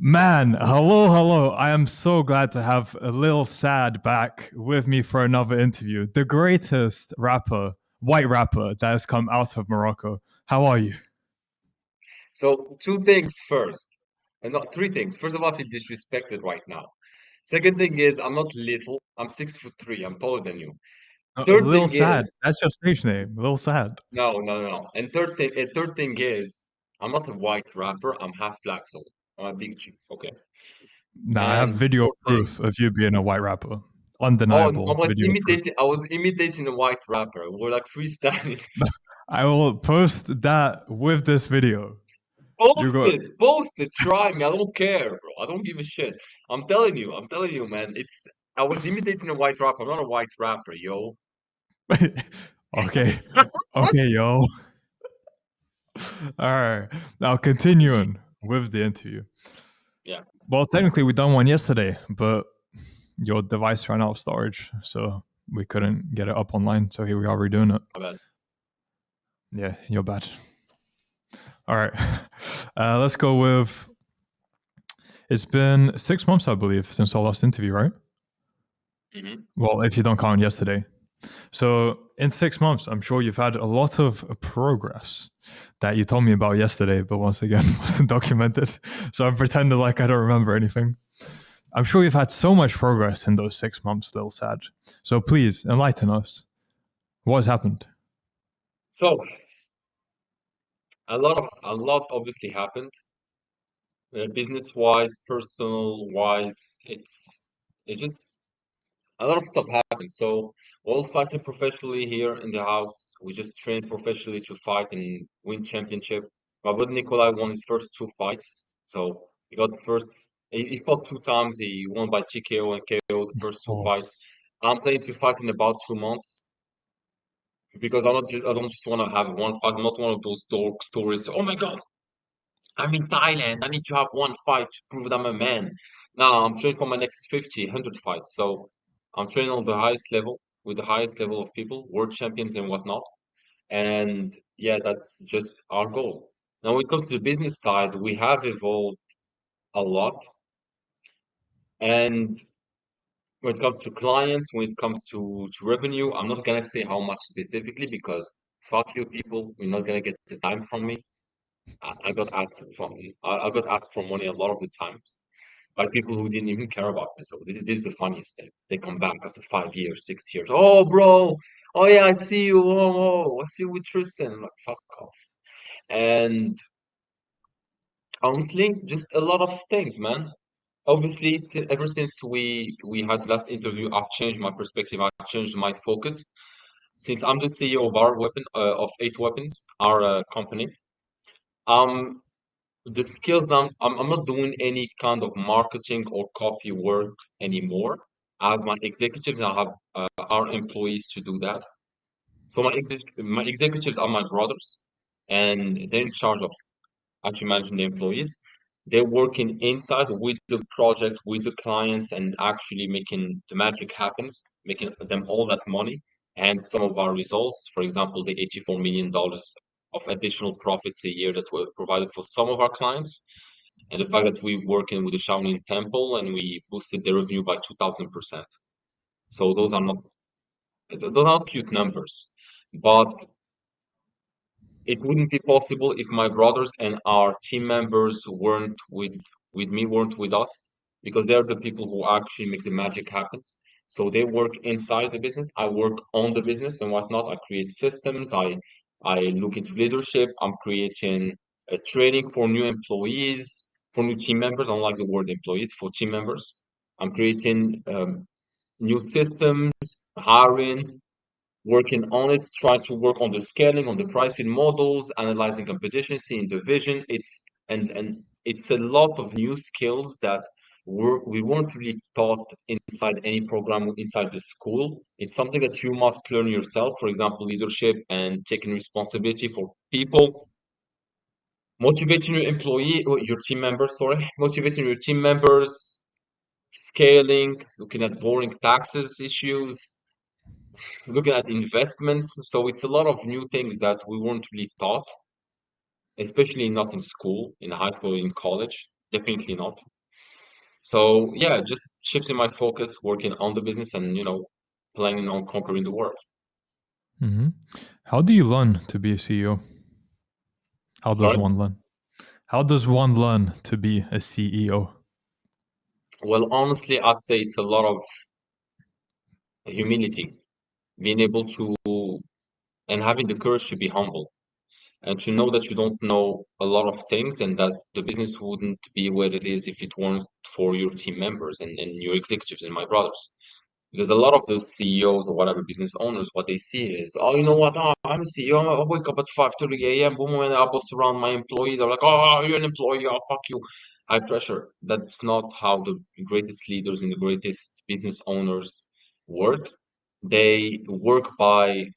Man, hello, hello. I am so glad to have a little Saad back with me for another interview. The greatest rapper, white rapper that has come out of Morocco. How are you? So two things first, and not three things. First of all, I feel disrespected right now. Second thing is I'm not little. I'm 6'3". I'm taller than you. Third Lil thing Saad. is That's your stage name, Lil Saad. no, no, no. No. And third thing is I'm not a white rapper. I'm half black, so I'm a big G. Okay. Nah, I have And video fourth thing, proof of you being a white rapper. oh, I Undeniable was video proof. imitating. I was imitating a white rapper. We're like freestyling. I will post that with this video. You Post go. it, post it, try me. I don't care, bro. I don't give a shit. I'm telling you, man. I was imitating a white rapper. I'm not a white rapper, yo. Okay. Okay, yo. All right. Now continuing with the interview. Yeah, Well, technically, we done one yesterday, but your device ran out of storage, so we couldn't get it up online. So here we are redoing it. my bad. Yeah, you're bad. All right, let's go with. It's been 6 months, I believe, since our last interview, right? Hmm. Well, if you don't count yesterday. So in 6 months, I'm sure you've had a lot of progress that you told me about yesterday, but once again wasn't documented. So I'm pretending like I don't remember anything. I'm sure you've had so much progress in those 6 months, Lil Sad. So please enlighten us. What has happened? So a lot obviously happened, business-wise, personal-wise. It just a lot of stuff happened. So we're all fighting professionally here in the house. We just train professionally to fight and win championship. My brother Nikolai won his first two fights. So he got the first. He fought two times. He won by TKO and KO the first two Oh, fights. I'm planning to fight in about 2 months because I don't just want to have one fight. I'm not one of those dork stories. Oh my God, I'm in Thailand. I need to have one fight to prove that I'm a man. Now I'm training for my next 50, 100 fights. So I'm training on the highest level with the highest level of people, world champions and whatnot. And yeah, that's just our goal. Now, when it comes to the business side, we have evolved a lot. And when it comes to clients, when it comes to revenue, I'm not gonna say how much specifically because fuck you people, you're not gonna get the time from me. I got asked from I got asked for money a lot of the times by people who didn't even care about me. So this is the funniest thing. They come back after 5 years, 6 years. Oh, bro. Oh, yeah, I see you. I see you with Tristan. I'm like, fuck off. And honestly, just a lot of things, man. Obviously, ever since we had last interview, I've changed my perspective. I've changed my focus. Since I'm the CEO of our weapon, of 8 Weapons, our company, um, the skills now, I'm not doing any kind of marketing or copy work anymore. I have my executives, I have our employees to do that. So my executives are my brothers, and they're in charge of actually managing the employees. They're working inside with the project, with the clients, and actually making the magic happens, making them all that money. And some of our results, for example, the $84 million of additional profits a year that were provided for some of our clients, and the fact that we working with the Shaolin Temple and we boosted the revenue by 2000%. So those are not cute numbers, but it wouldn't be possible if my brothers and our team members weren't with us, because they're the people who actually make the magic happen. So they work inside the business, I work on the business and whatnot. I create systems, I look into leadership, I'm creating a training for new employees, for new team members. I don't like the word employees, for team members. I'm creating new systems, hiring, working on it, trying to work on the scaling, on the pricing models, analyzing competition, seeing the vision. And it's a lot of new skills that we weren't really taught inside any program inside the school. It's something that you must learn yourself. For example, leadership and taking responsibility for people, motivating your team members, sorry, motivating your team members, scaling, looking at boring taxes issues, looking at investments. So it's a lot of new things that we weren't really taught, especially not in school, in high school, in college. Definitely not. So yeah, just shifting my focus, working on the business, and planning on conquering the world. Hmm. How do you learn to be a CEO? How does Sorry. one learn? How does one learn to be a CEO? Well, honestly, I'd say it's a lot of humility, being able to and having the courage to be humble and to know that you don't know a lot of things and that the business wouldn't be where it is if it weren't for your team members and your executives and my brothers. Because a lot of those CEOs or whatever business owners, what they see is, oh, you know what? Oh, I'm a CEO. I wake up at 5:30 a.m. Boom, and I boss around my employees. I'm like, oh, you're an employee. Oh, fuck you. High pressure. That's not how the greatest leaders and the greatest business owners work. They work by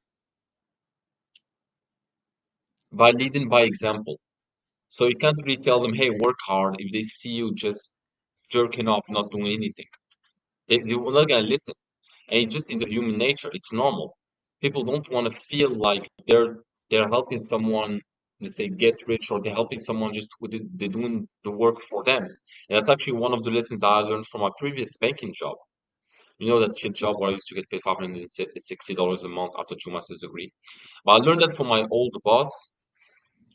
leading by example. So you can't really tell them, hey, work hard if they see you just jerking off, not doing anything. They're not gonna listen. And it's just in the human nature. It's normal. People don't want to feel like they're helping someone, let's say, get rich, or they're helping someone just with they're doing the work for them. And that's actually one of the lessons that I learned from my previous banking job. You know that shit job where I used to get paid $560 a month after 2 master's degree. But I learned that from my old boss.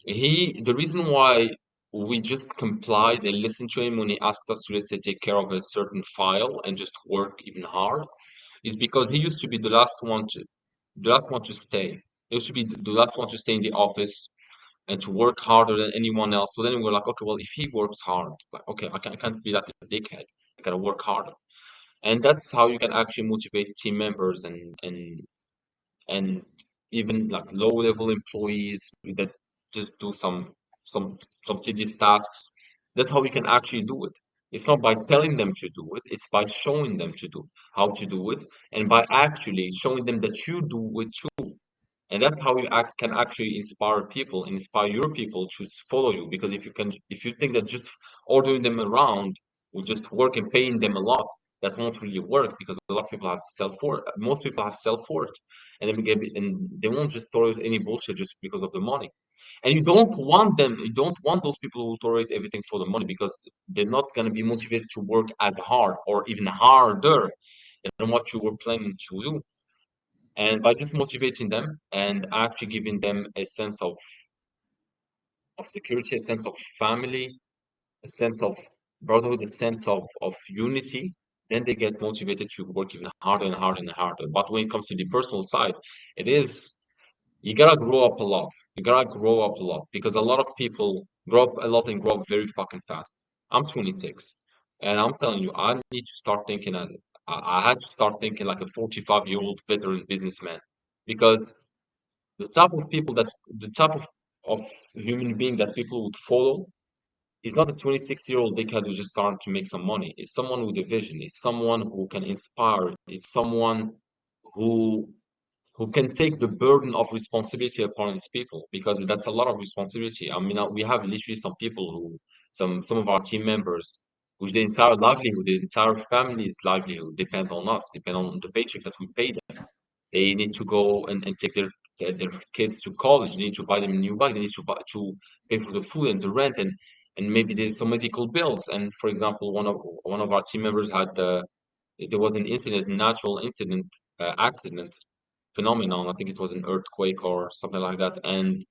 The reason why we just complied and listened to him when he asked us to, let's say, take care of a certain file and just work even hard is because he used to be the last one to stay. He used to be the last one to stay in the office and to work harder than anyone else. So then we're like, okay, well, if he works hard, like, okay, I can't be like a dickhead. I gotta work harder. And that's how you can actually motivate team members and even like low level employees that just do some tedious tasks. That's how we can actually do it. It's not by telling them to do it, it's by showing them to do how to do it and by actually showing them that you do it too. And that's how you can actually inspire people, inspire your people to follow you. Because if you think that just ordering them around will just work and paying them a lot, that won't really work because a lot of people have self-worth. Most people have self-worth, and and they won't just tolerate any bullshit just because of the money. And you don't want those people who tolerate everything for the money because they're not going to be motivated to work as hard or even harder than what you were planning to do. And by just motivating them and actually giving them a sense of security, a sense of family, a sense of brotherhood, a sense of unity, then they get motivated to work even harder and harder and harder. But when it comes to the personal side, it is you gotta grow up a lot. You gotta grow up a lot because a lot of people grow up a lot and grow up very fucking fast. I'm 26, and I'm telling you, I need to start thinking. I had to start thinking like a 45-year-old veteran businessman because the type of human being that people would follow is not a 26-year-old dickhead who's just starting to make some money. It's someone with a vision. It's someone who can inspire. It's someone who who can take the burden of responsibility upon his people because that's a lot of responsibility. I mean, we have literally some people who some of our team members whose the entire livelihood, the entire family's livelihood depend on us, depend on the paycheck that we pay them. They need to go and take their kids to college. They need to buy them a new bike. They need to pay for the food and the rent and maybe there's some medical bills. And for example, one of our team members had there was an incident, natural incident, accident phenomenon. I think it was an earthquake or something like that. And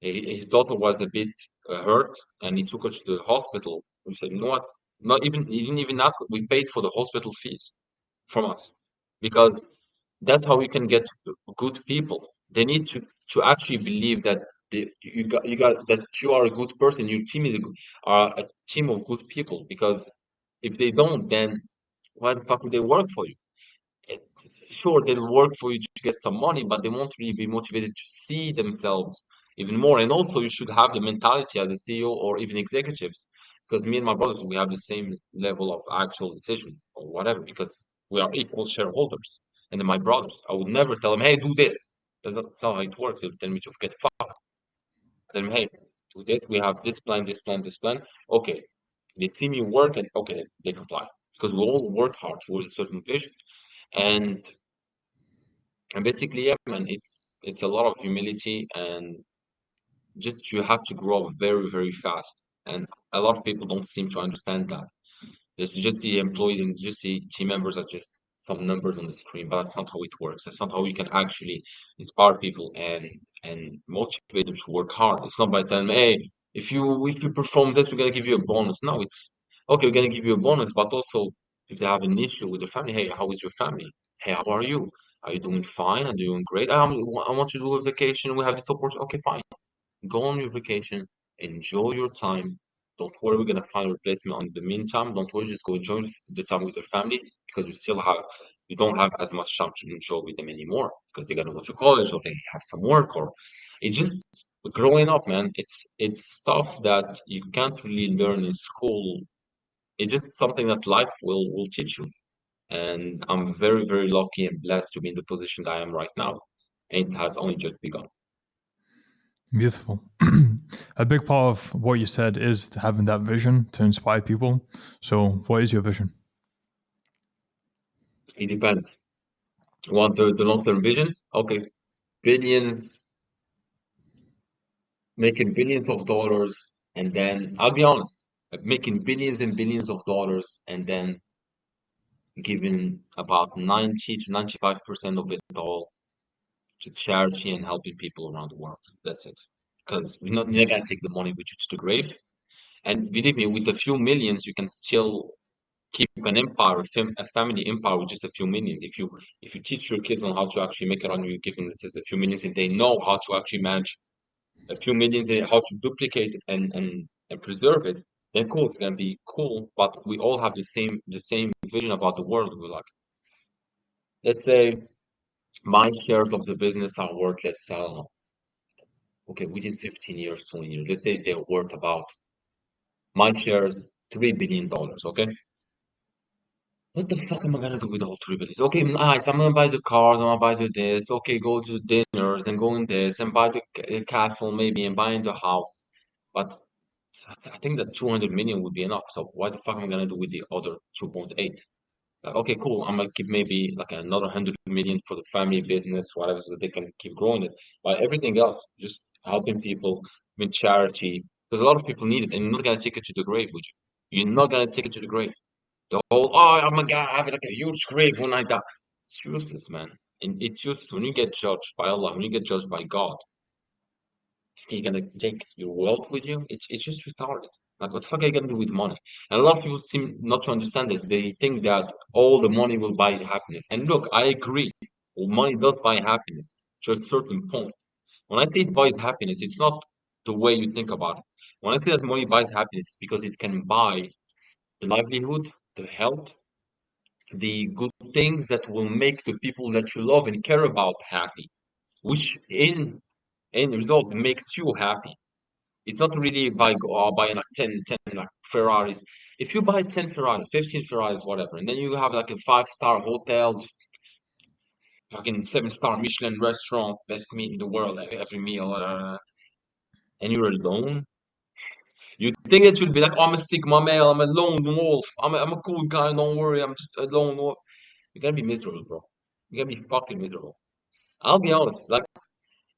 his daughter was a bit hurt, and he took her to the hospital. We said, you know what? Not even he didn't even ask. We paid for the hospital fees from us because that's how we can get good people. They need to actually believe that you got that you are a good person. Your team is are a team of good people. Because if they don't, then why the fuck would they work for you? Sure, they'll work for you to get some money, but they won't really be motivated to see themselves even more. And also, you should have the mentality as a CEO or even executives, because me and my brothers, we have the same level of actual decision or whatever, because we are equal shareholders. And then my brothers, I would never tell them, hey, do this. That's not how it works. They'll tell me to get fucked. I tell them, hey, do this. We have this plan, this plan, this plan. Okay. They see me work and okay, they comply because we all work hard towards a certain vision. And and basically, yeah, man, it's a lot of humility and just you have to grow up very, very fast. And a lot of people don't seem to understand that. Just see employees and just see team members as just some numbers on the screen, but that's not how it works. That's not how we can actually inspire people and motivate them to work hard. It's not by telling them, hey, if you perform this, we're gonna give you a bonus. No, it's okay, we're gonna give you a bonus, but also if they have an issue with their family, hey, how is your family? Hey, how are you? Are you doing fine? Are you doing great? I want you to do a vacation. We have this opportunity. Okay, fine. Go on your vacation, enjoy your time. Don't worry, we're gonna find a replacement in the meantime. Don't worry, just go enjoy the time with your family because you don't have as much time to enjoy with them anymore because they're gonna go to college or they have some work or it's just growing up, man. It's stuff that you can't really learn in school. It's just something that life will teach you. And I'm very, very lucky and blessed to be in the position that I am right now. And it has only just begun. Beautiful. A big part of what you said is having that vision to inspire people. So, what is your vision? It depends. Want the long-term vision? Okay, billions, making billions of dollars, and then I'll be honest, making billions and billions of dollars, and then giving about 90 to 95% of it all to charity and helping people around the world. That's it. Because you're not gonna take the money with you to the grave. And believe me, with a few millions, you can still keep an empire, a family empire with just a few millions. If you teach your kids on how to actually make it on you, given this is a few millions, and they know how to actually manage a few millions and how to duplicate it and preserve it, then cool, it's gonna be cool. But we all have the same vision about the world. We're like, let's say my shares of the business are worth, let's say, I don't know, okay, within 15 years, 20 years, let's say they're worth about my shares $3 billion, okay? What the fuck am I gonna do with all three billions? Okay, nice. I'm gonna buy the cars. I'm gonna buy the this. Okay, go to dinners and go in this and buy the castle maybe and buying the house. But I think that 200 million would be enough. So what the fuck am I gonna do with the other 2.8? Like, okay, cool. I'm gonna keep maybe like another 100 million for the family business, whatever, so that they can keep growing it. But everything else, just helping people with charity, because a lot of people need it, and you're not gonna take it to the grave, would you? You're not gonna take it to the grave. The whole, oh, I'm gonna have like a huge grave when I die. It's useless, man. And it's useless when you get judged by Allah, when you get judged by God. You're gonna take your wealth with you. It's just retarded. Like, what the fuck are you gonna do with money? And a lot of people seem not to understand this. They think that all the money will buy happiness. And look, I agree. Well, money does buy happiness to a certain point. When I say it buys happiness, it's not the way you think about it. When I say that money buys happiness, it's because it can buy the livelihood, the health, the good things that will make the people that you love and care about happy, which in result makes you happy. It's not really by buying like 10 like Ferraris. If you buy 10 Ferraris, 15 Ferraris, whatever, and then you have like a five-star hotel, just fucking seven-star Michelin restaurant, best meat in the world, every meal, and you're alone, you think that you'll be like, oh, I'm a Sigma male, I'm a lone wolf, I'm a cool guy, don't worry, I'm just a lone wolf. You're gonna be miserable, bro. You're gonna be fucking miserable. I'll be honest, like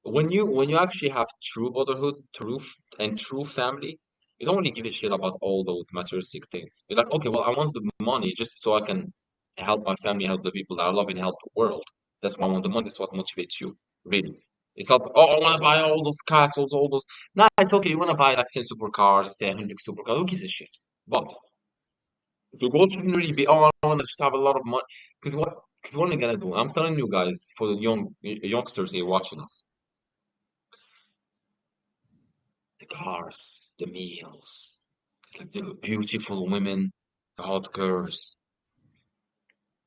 when you actually have true brotherhood, true family, you don't really give a shit about all those materialistic things. You're like, okay, well, I want the money just so I can help my family, help the people that I love, and help the world. That's why I want the money. That's what motivates you, really. It's not, oh, I want to buy all those castles, all those. No, it's okay. You want to buy like 10 supercars, say 100 supercars. Who gives a shit? But the goal shouldn't really be, oh, I want to just have a lot of money. Because what am I gonna do? I'm telling you guys, for the youngsters here watching us, the cars, the meals, like the beautiful women, the hot girls.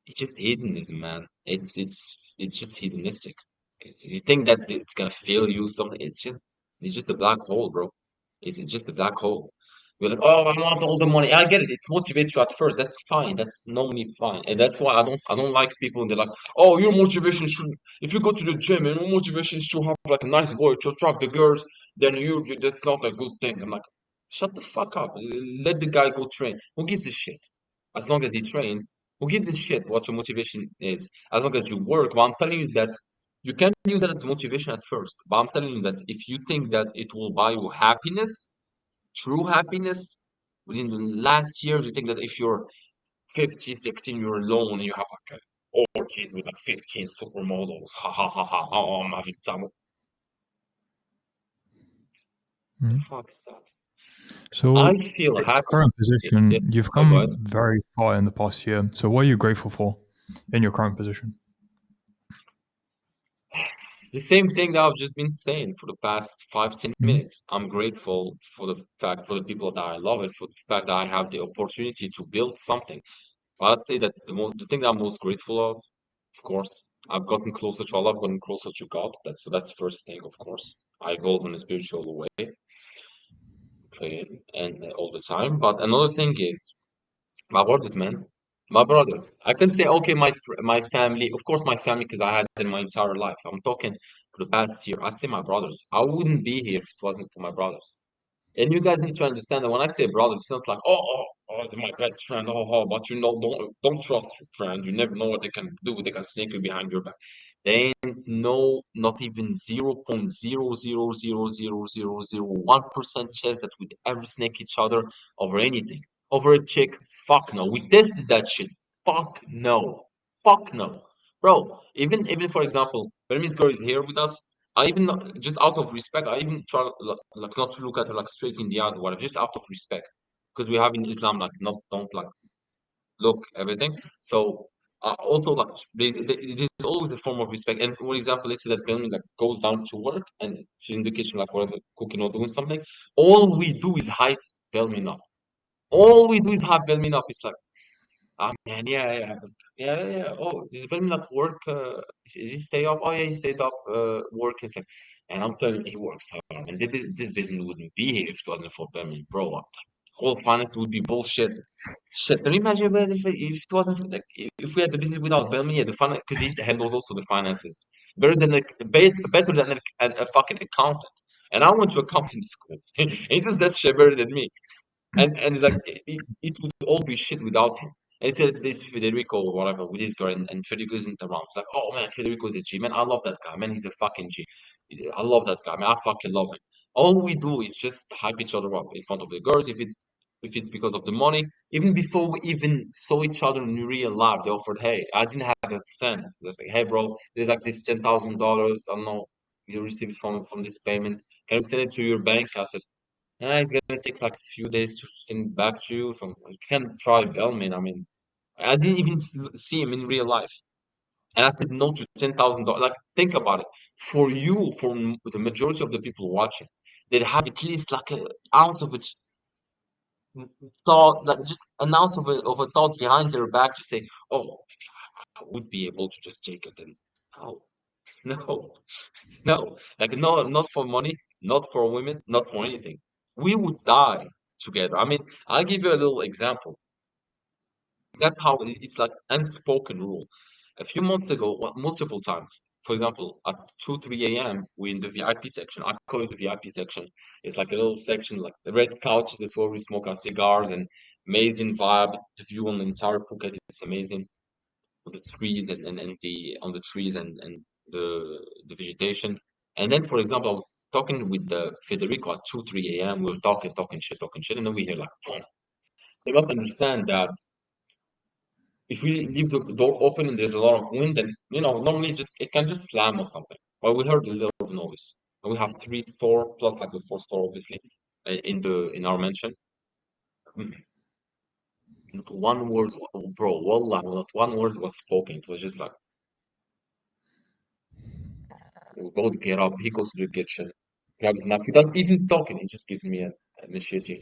It's just hedonism, man. It's just hedonistic. You think that it's gonna fill you something? It's just a black hole, bro. It's just a black hole. You're like, oh, I want all the money. I get it. It motivates you at first. That's fine. That's normally fine. And that's why I don't like people and they're like, oh, your motivation should if you go to the gym and your motivation is to have like a nice boy to attract the girls, then that's not a good thing. I'm like, shut the fuck up. Let the guy go train. Who gives a shit? As long as he trains, who gives a shit what your motivation is? As long as you work. But I'm telling you that you can use that as motivation at first. But I'm telling you that if you think that it will buy you happiness, true happiness, within the last years, you think that if you're 50, 16, you're alone and you have like orgies with like 15 supermodels. Ha ha ha ha. Oh, I'm having time. What the Mhm. fuck is that? So, I feel in your happy. current position, Yes, you've sorry, go ahead. come very far in the past year. So, what are you grateful for in your current position? The same thing that I've just been saying for the past 5, 10 Mhm. minutes. I'm grateful for the fact for the people that I love and for the fact that I have the opportunity to build something. I'd say that the thing that I'm most grateful of course, I've gotten closer to Allah, I've gotten closer to God. That's the first thing, of course. I evolve in a spiritual way, praying and all the time. But another thing is my brothers, man. My brothers. I can say, okay, my family, of course, my family, because I had them my entire life. I'm talking for the past year. I'd say my brothers. I wouldn't be here if it wasn't for my brothers. And you guys need to understand that when I say brother, it's not like, they're my best friend, but you know, don't trust your friend. You never know what they can do. They can sneak you behind your back. They ain't no, not even 0.0000001% chance that we'd ever snake each other over anything. Over a chick, fuck no. We tested that shit. Fuck no. Fuck no. Bro, even for example, Bermi's girl is here with us. I even just out of respect, I even try like not to look at her like straight in the eyes or whatever, just out of respect, because we have in Islam like not don't like look everything. So also like there's always a form of respect. And for example, let's say that family like goes down to work and she's in the kitchen like whatever cooking or doing something. All we do is hype Belmin up. All we do is hype Belmin up. It's like oh man, yeah. Oh, did Belmin like work? Is he stay up? Oh yeah, he stayed up working. It's like, and I'm telling you, he works hard. And this business wouldn't be here if it wasn't for Belmin, bro. All finance would be bullshit. Shit, can you imagine if it wasn't for, like if we had the business without Belmin? Yeah, the finance because he handles also the finances better than a fucking accountant. And I went to accounting school. He does that shit better than me. And it's like it would all be shit without him. And he said this Federico or whatever with his girl, and Federico isn't around. It's like, oh man, Federico's a G man. I love that guy, man. He's a fucking G. I love that guy, man. I fucking love him. All we do is just hype each other up in front of the girls. If it's because of the money, even before we even saw each other in real life, they offered, hey, I didn't have a cent. They're like, hey, bro, there's like this $10,000. I don't know, you received from this payment. Can you send it to your bank? I said, it's gonna take like a few days to send back to you. So you can try Bellman. I mean, I didn't even see him in real life. And I said no to $10,000. Like, think about it. For you, the majority of the people watching, they'd have at least like an ounce of a thought, like just an ounce of a thought behind their back to say, oh, I would be able to just take it. And no, no, no. Like, no, not for money, not for women, not for anything. We would die together. I mean, I'll give you a little example. That's how it's like unspoken rule. A few months ago, well, multiple times. For example, at 2, 3 a.m., we're in the VIP section. I call it the VIP section. It's like a little section, like the red couch. That's where we smoke our cigars and amazing vibe. The view on the entire Phuket is amazing. On the trees and the on the trees and the vegetation. And then, for example, I was talking with Federico at 2, 3 a.m. We were talking shit, and then we hear like, boom. So you must understand that if we leave the door open and there's a lot of wind, then normally just it can just slam or something. But we heard a little noise. And we have 3 store plus like the 4 store, obviously, in our mansion. Mm, Not one word, bro. Wallah, not one word was spoken. It was just like we both get up. He goes to the kitchen, grabs a knife. Without even talking, he just gives me an initiative.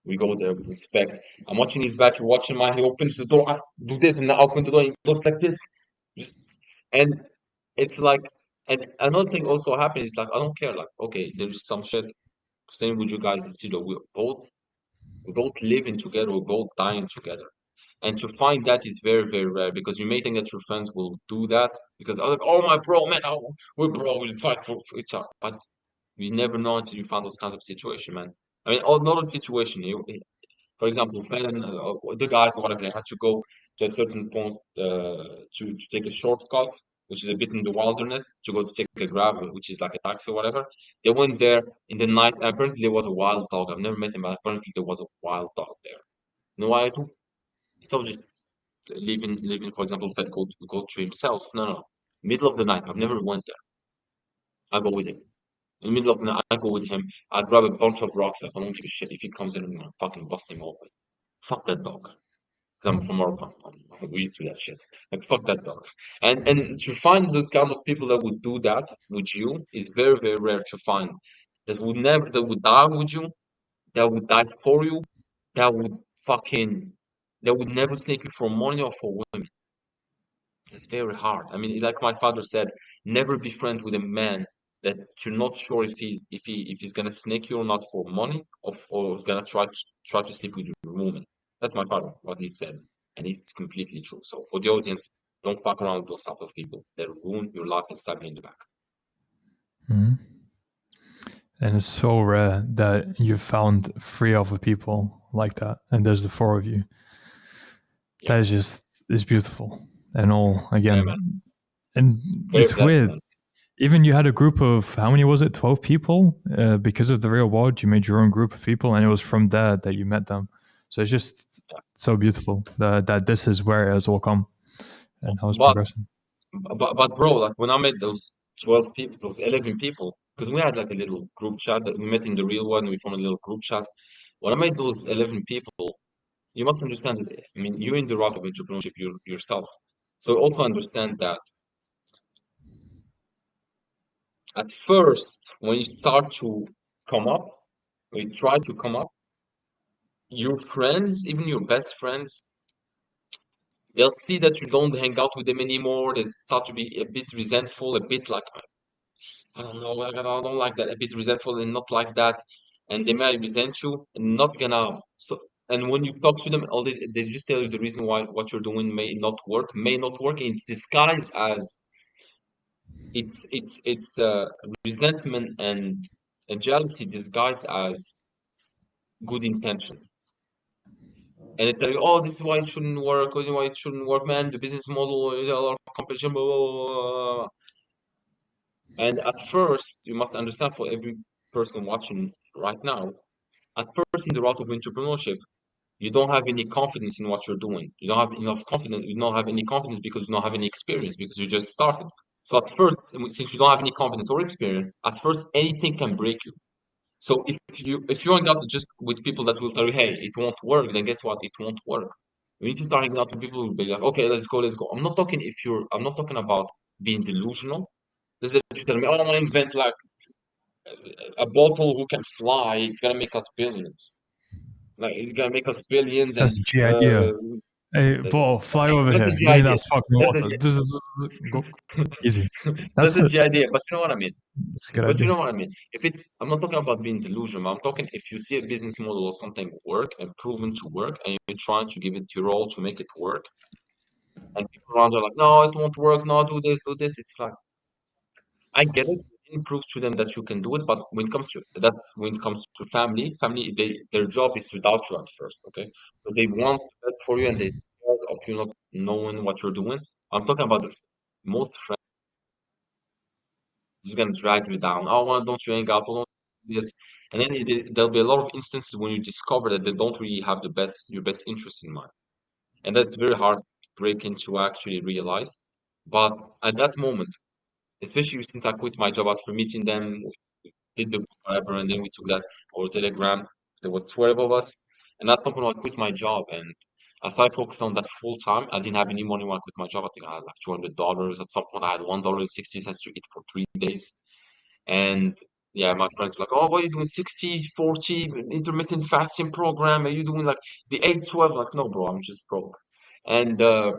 We go there, we inspect. I'm watching his back. You're watching mine. He opens the door. I do this, and I open the door. And he goes like this. Just and it's like, and another thing also happened is like I don't care. Like, okay, there's some shit. Staying with you guys, it's we're both living together. We're both dying together. And to find that is very, very rare because you may think that your friends will do that because I'm like, oh my bro, man, we're bro, we'll fight for each other. But you never know until you find those kinds of situation, man. I mean, another situation. For example, when the guys or whatever they had to go to a certain point to take a shortcut. which is a bit in the wilderness, to go to take a grab, which is like a taxi or whatever. They went there in the night. Apparently, there was a wild dog. I've never met him, but apparently there was a wild dog there. You know what I do? So just leaving, for example, fed goat to himself. No, no. Middle of the night. I've never went there. I go with him. In the middle of the night, I go with him. I grab a bunch of rocks. Like, I don't give a shit if he comes in and I fucking bust him open. Fuck that dog. Because I'm from Morocco. We used to do that shit. Like, fuck that dog. And to find the kind of people that would do that with you is very, very rare to find. That would die with you, that would die for you, that would fucking, that would never snake you for money or for women. It's very hard. I mean, like my father said, never be friends with a man that you're not sure if he's gonna snake you or not for money or gonna try to sleep with your woman. That's my father, what he said, and it's completely true. So for the audience, don't fuck around with those type of people that ruin your life and stab you in the back. Mhm. And it's so rare that you found 3 other people like that, and there's the 4 of you. Yeah, That is just is beautiful. And all yeah, man. again, and Very it's blessed, weird. man. Even you had a group of how many was it? 12 people. Because of the real world, you made your own group of people, and it was from there that you met them. So it's just Yeah. so beautiful that this is where it has all come and how it's But progressing. but bro, like when I met those 12 people, those 11 people, because we had like a little group chat that we met in the real one, we formed a little group chat. When I met those 11 people, you must understand that, I mean, you're in the route of entrepreneurship yourself. So also understand that at first, when you start to come up, when you try to come up, your friends, even your best friends, they'll see that you don't hang out with them anymore. They start to be a bit resentful, a bit like, I don't know, like, I don't like that, a bit resentful and not like that. And they may resent you and not gonna, so, and when you talk to them, all they just tell you the reason why what you're doing may not work, and it's disguised as it's resentment and jealousy disguised as good intention. And they tell you, oh, this is why it shouldn't work, this is why it shouldn't work, man. The business model is a lot of competition, blah, blah, blah, blah. And at first, you must understand for every person watching right now, at first in the route of entrepreneurship, you don't have any confidence in what you're doing. You don't have enough confidence. You don't have any confidence because you don't have any experience because you just started. So at first, since you don't have any confidence or experience, at first anything can break you. So if you hang out just with people that will tell you, hey, it won't work, then guess what? It won't work. You need to start hanging out with people who will be like, okay, let's go, let's go. I'm not talking about being delusional. Let's say you tell me, oh, I'm gonna invent like a bottle who can fly. It's gonna make us billions. Like it's gonna make us billions, and That's a G idea. uh, Hey, that, bro, fly over that's a here. G Give me idea. that sparkling That's a water. This is go easy. that's That's a it. G idea. But you know what I mean. That's a good But you idea. know what I mean. If it's, I'm not talking about being delusional. I'm talking if you see a business model or something work and proven to work, and you're trying to give it your all to make it work, and people around are like, no, it won't work. No, do this, do this. It's like I get it. You didn't prove to them that you can do it, but when it comes to family, their job is to doubt you at first, okay? Because they want the best for you and they scared of you not knowing what you're doing. I'm talking about most friends just gonna drag you down. Oh, why don't you hang out? Oh, don't do this. And then there'll be a lot of instances when you discover that they don't really have your best interest in mind. And that's very hard to break into actually realize. But at that moment, especially since I quit my job after meeting them, did the whatever, and then we took that over Telegram. There was 12 of us, and at some point I quit my job, and I started focusing on that full time. I didn't have any money when I quit my job. I think I had like $200. At some point, I had $1.60 to eat for 3 days, and yeah, my friends were like, "Oh, what are you doing? 60-40 intermittent fasting program? Are you doing like the 8-12?" Like, no, bro, I'm just broke. And uh,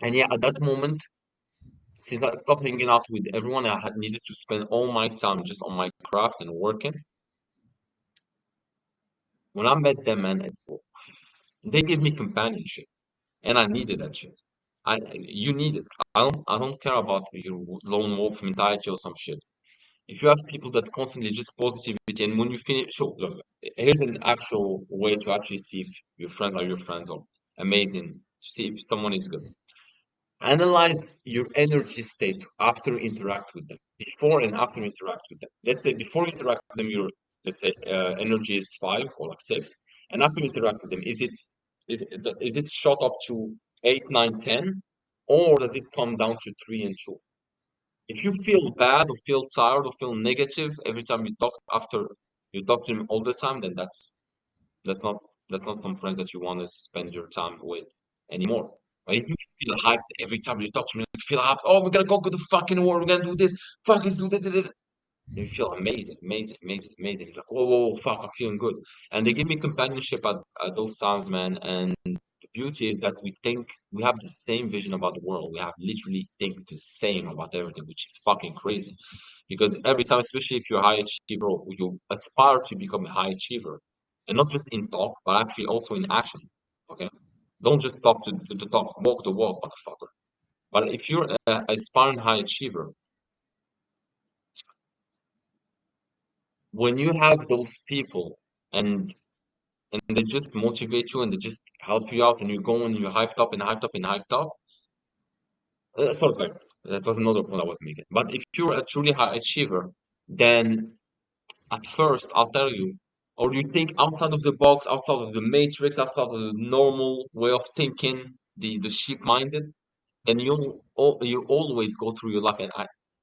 and yeah, at that moment, since I stopped hanging out with everyone, I had needed to spend all my time just on my craft and working. When I met them, man, they gave me companionship, and I needed that shit. You need it. I don't care about your lone wolf mentality or some shit. If you have people that constantly just positivity, and when you finish, so look, here's an actual way to actually see if your friends are your friends or amazing. See if someone is good. Analyze your energy state after you interact with them, before and after you interact with them. Let's say before you interact with them, your let's say energy is 5 or like 6, and after you interact with them, is it shot up to 8, 9, 10, or does it come down to 3 and 2? If you feel bad or feel tired or feel negative every time you talk after you talk to them all the time, then that's not that's not some friends that you want to spend your time with anymore. But if you feel hyped every time you talk to me, you feel hyped, oh, we're gonna go to the fucking war, we're gonna do this, fuck, let's do this. You feel amazing, amazing, amazing, amazing. You're like, whoa, whoa, whoa, fuck, I'm feeling good. And they give me companionship at those times, man. And the beauty is that we have the same vision about the world. We have literally think the same about everything, which is fucking crazy. Because every time, especially if you're a high achiever, or you aspire to become a high achiever, and not just in talk, but actually also in action. Okay? Don't just talk to the talk, walk the walk, motherfucker. But if you're a aspiring high achiever, when you have those people and they just motivate you and they just help you out and you go and you're hyped up and hyped up and hyped up. Sorry, that was another point I was making. But if you're a truly high achiever, then at first I'll tell you, or you think outside of the box, outside of the matrix, outside of the normal way of thinking, the sheep-minded, then you always go through your life and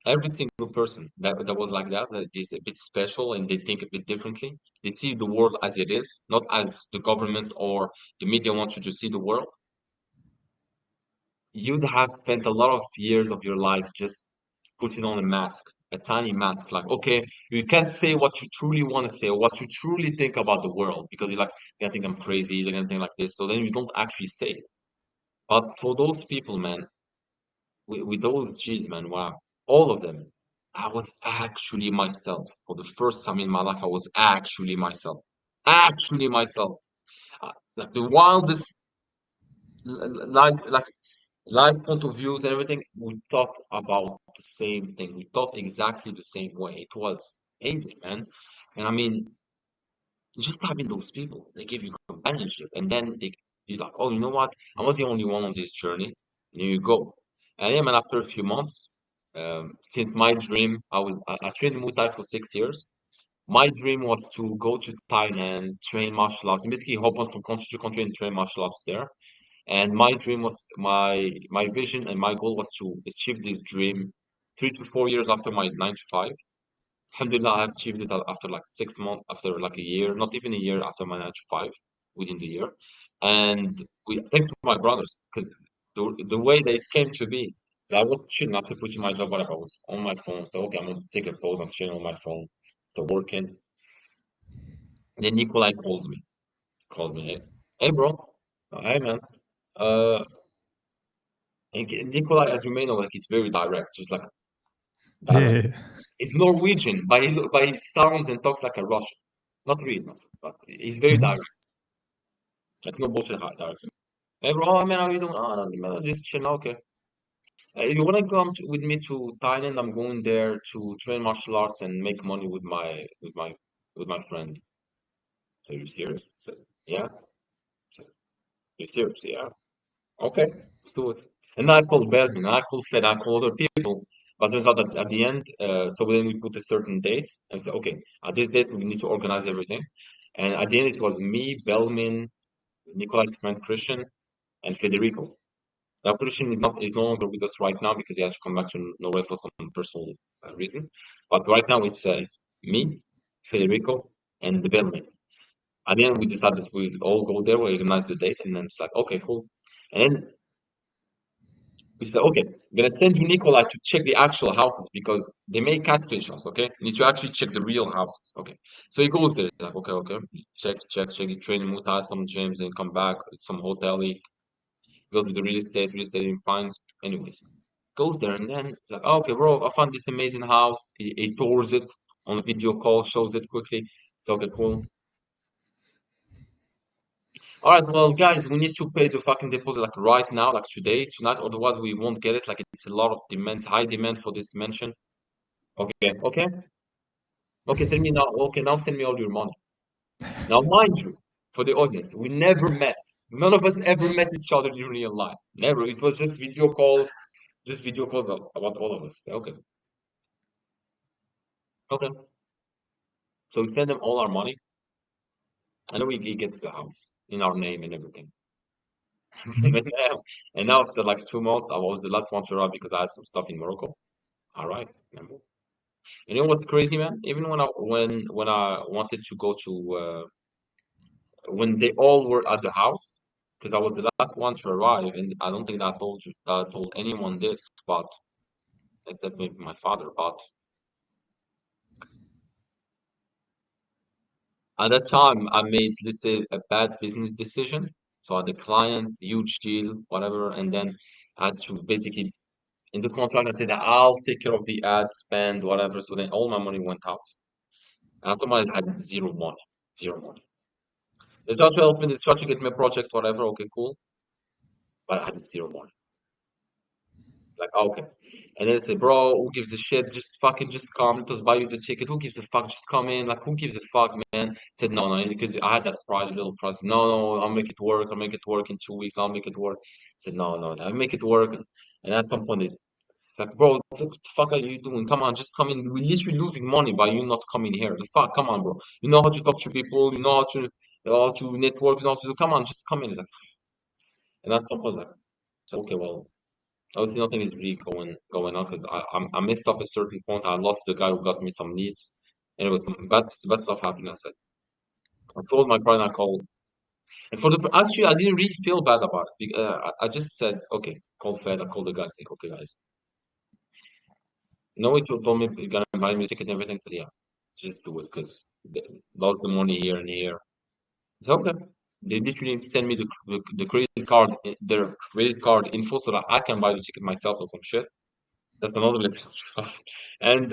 every single person that was like that is a bit special and they think a bit differently. They see the world as it is, not as the government or the media wants you to see the world. You'd have spent a lot of years of your life just putting on a mask, a tiny mask, like, okay, you can't say what you truly want to say or what you truly think about the world because you're like, they're gonna think I'm crazy, they're gonna think like this, so then you don't actually say it. But for those people, man, with those G's, man, wow, all of them, I was actually myself. For the first time in my life, I was actually myself. Actually myself. Like the wildest life, like life point of views and everything, we thought about the same thing. We thought exactly the same way. It was amazing, man. And I mean, just having those people, they give you companionship, and then you're like, oh, you know what? I'm not the only one on this journey. And you go. And yeah, man, after a few months, since my dream, I trained Muay Thai for 6 years. My dream was to go to Thailand, train martial arts, and basically hop on from country to country and train martial arts there. And my dream was my vision and my goal was to achieve this dream 3 to 4 years after my 9 to 5. Alhamdulillah, I've achieved it after like 6 months, after like a year, not even a year after my 9 to 5, within the year. And thanks to my brothers, because the way that it came to be, so I was chilling after quitting my job, whatever. I was on my phone, so okay, I'm gonna take a pause. I'm chilling on my phone, so working. And then Nikolai calls me, hey bro, hey man. Uh, and Nikolai, as you may know, like he's very direct, just like direct. Yeah. He's Norwegian, by his sounds and talks like a Russian. Not really, not, but he's very Mhm. direct. Like no bullshit direct. Hey bro, man, how you doing? Oh, no, man, just chill. Okay. You wanna come with me to Thailand? I'm going there to train martial arts and make money with my friend. So you serious? So, yeah. So, you serious? Yeah. Okay, let's do it. And I called Belgium, I called Fed, I called other people. But turns out that at the end, so then we put a certain date and we said, okay, at this date we need to organize everything. And at the end it was me, Belmin, Nikolai's friend Christian, and Federico. Now Christian is no longer with us right now because he had to come back to Norway for some personal reason. But right now it's me, Federico, and the Belmin. At the end we decided we all go there, we organize the date, and then it's like, okay, cool. And then we said, okay, I'm gonna send you Nikolai to check the actual houses because they may catfish us, okay? You need to actually check the real houses, okay? So he goes there, like, okay. He checks, he train Muay Thai, some gyms, and come back, some hotel. He goes to the real estate, and finds, anyways. Goes there, and then it's like, okay, bro, I found this amazing house. He tours it on a video call, shows it quickly. It's okay, cool. All right, well, guys, we need to pay the fucking deposit like right now, like today, tonight, otherwise we won't get it. Like it's a lot of demand, high demand for this mansion. Okay, send me now. Okay, now send me all your money. Now, mind you, for the audience, we never met. None of us ever met each other in real life. Never. It was just video calls, about all of us. Okay, okay. So we send them all our money, and then he gets the house in our name and everything. Mhm. And now after like 2 months, I was the last one to arrive because I had some stuff in Morocco. All right, remember? And you know what's crazy, man? Even when I wanted to go to when they all were at the house, because I was the last one to arrive, and I don't think that I told anyone this, but except maybe my father. But at that time, I made, let's say, a bad business decision. So I had a client, huge deal, whatever, and then I had to basically in the contract I said that I'll take care of the ad spend, whatever. So then all my money went out. And somebody had zero money. Zero money. They tried to help me, they tried to get me a project, whatever, okay, cool. But I had zero money. Like, okay. And then they say, bro, who gives a shit? Just fucking just come. Let us buy you the ticket. Who gives a fuck? Just come in. Like, who gives a fuck, man? Said, no, no, because I had that pride, little pride. No, no, I'll make it work. I'll make it work in 2 weeks. I'll make it work. Said, no, no, I'll make it work. And at some point, it's like, bro, what the fuck are you doing? Come on, just come in. We're literally losing money by you not coming here. The fuck, come on, bro. You know how to talk to people. You know how to network. You know how to do. Come on, just come in. It's like, and at some point, it's like, so, okay, well. Obviously, nothing is really going on because I messed up a certain point. I lost the guy who got me some leads. Anyway, some bad stuff happened. I sold my pride and I called. And actually, I didn't really feel bad about it. I just said, okay, call Fed. I called the guys. Like, okay, guys. No, he told me you're gonna buy me a ticket and everything. I said, yeah, just do it because lost the money here and here. I said, okay. They literally send me the credit card, their credit card info so that I can buy the ticket myself or some shit. That's another level of trust. And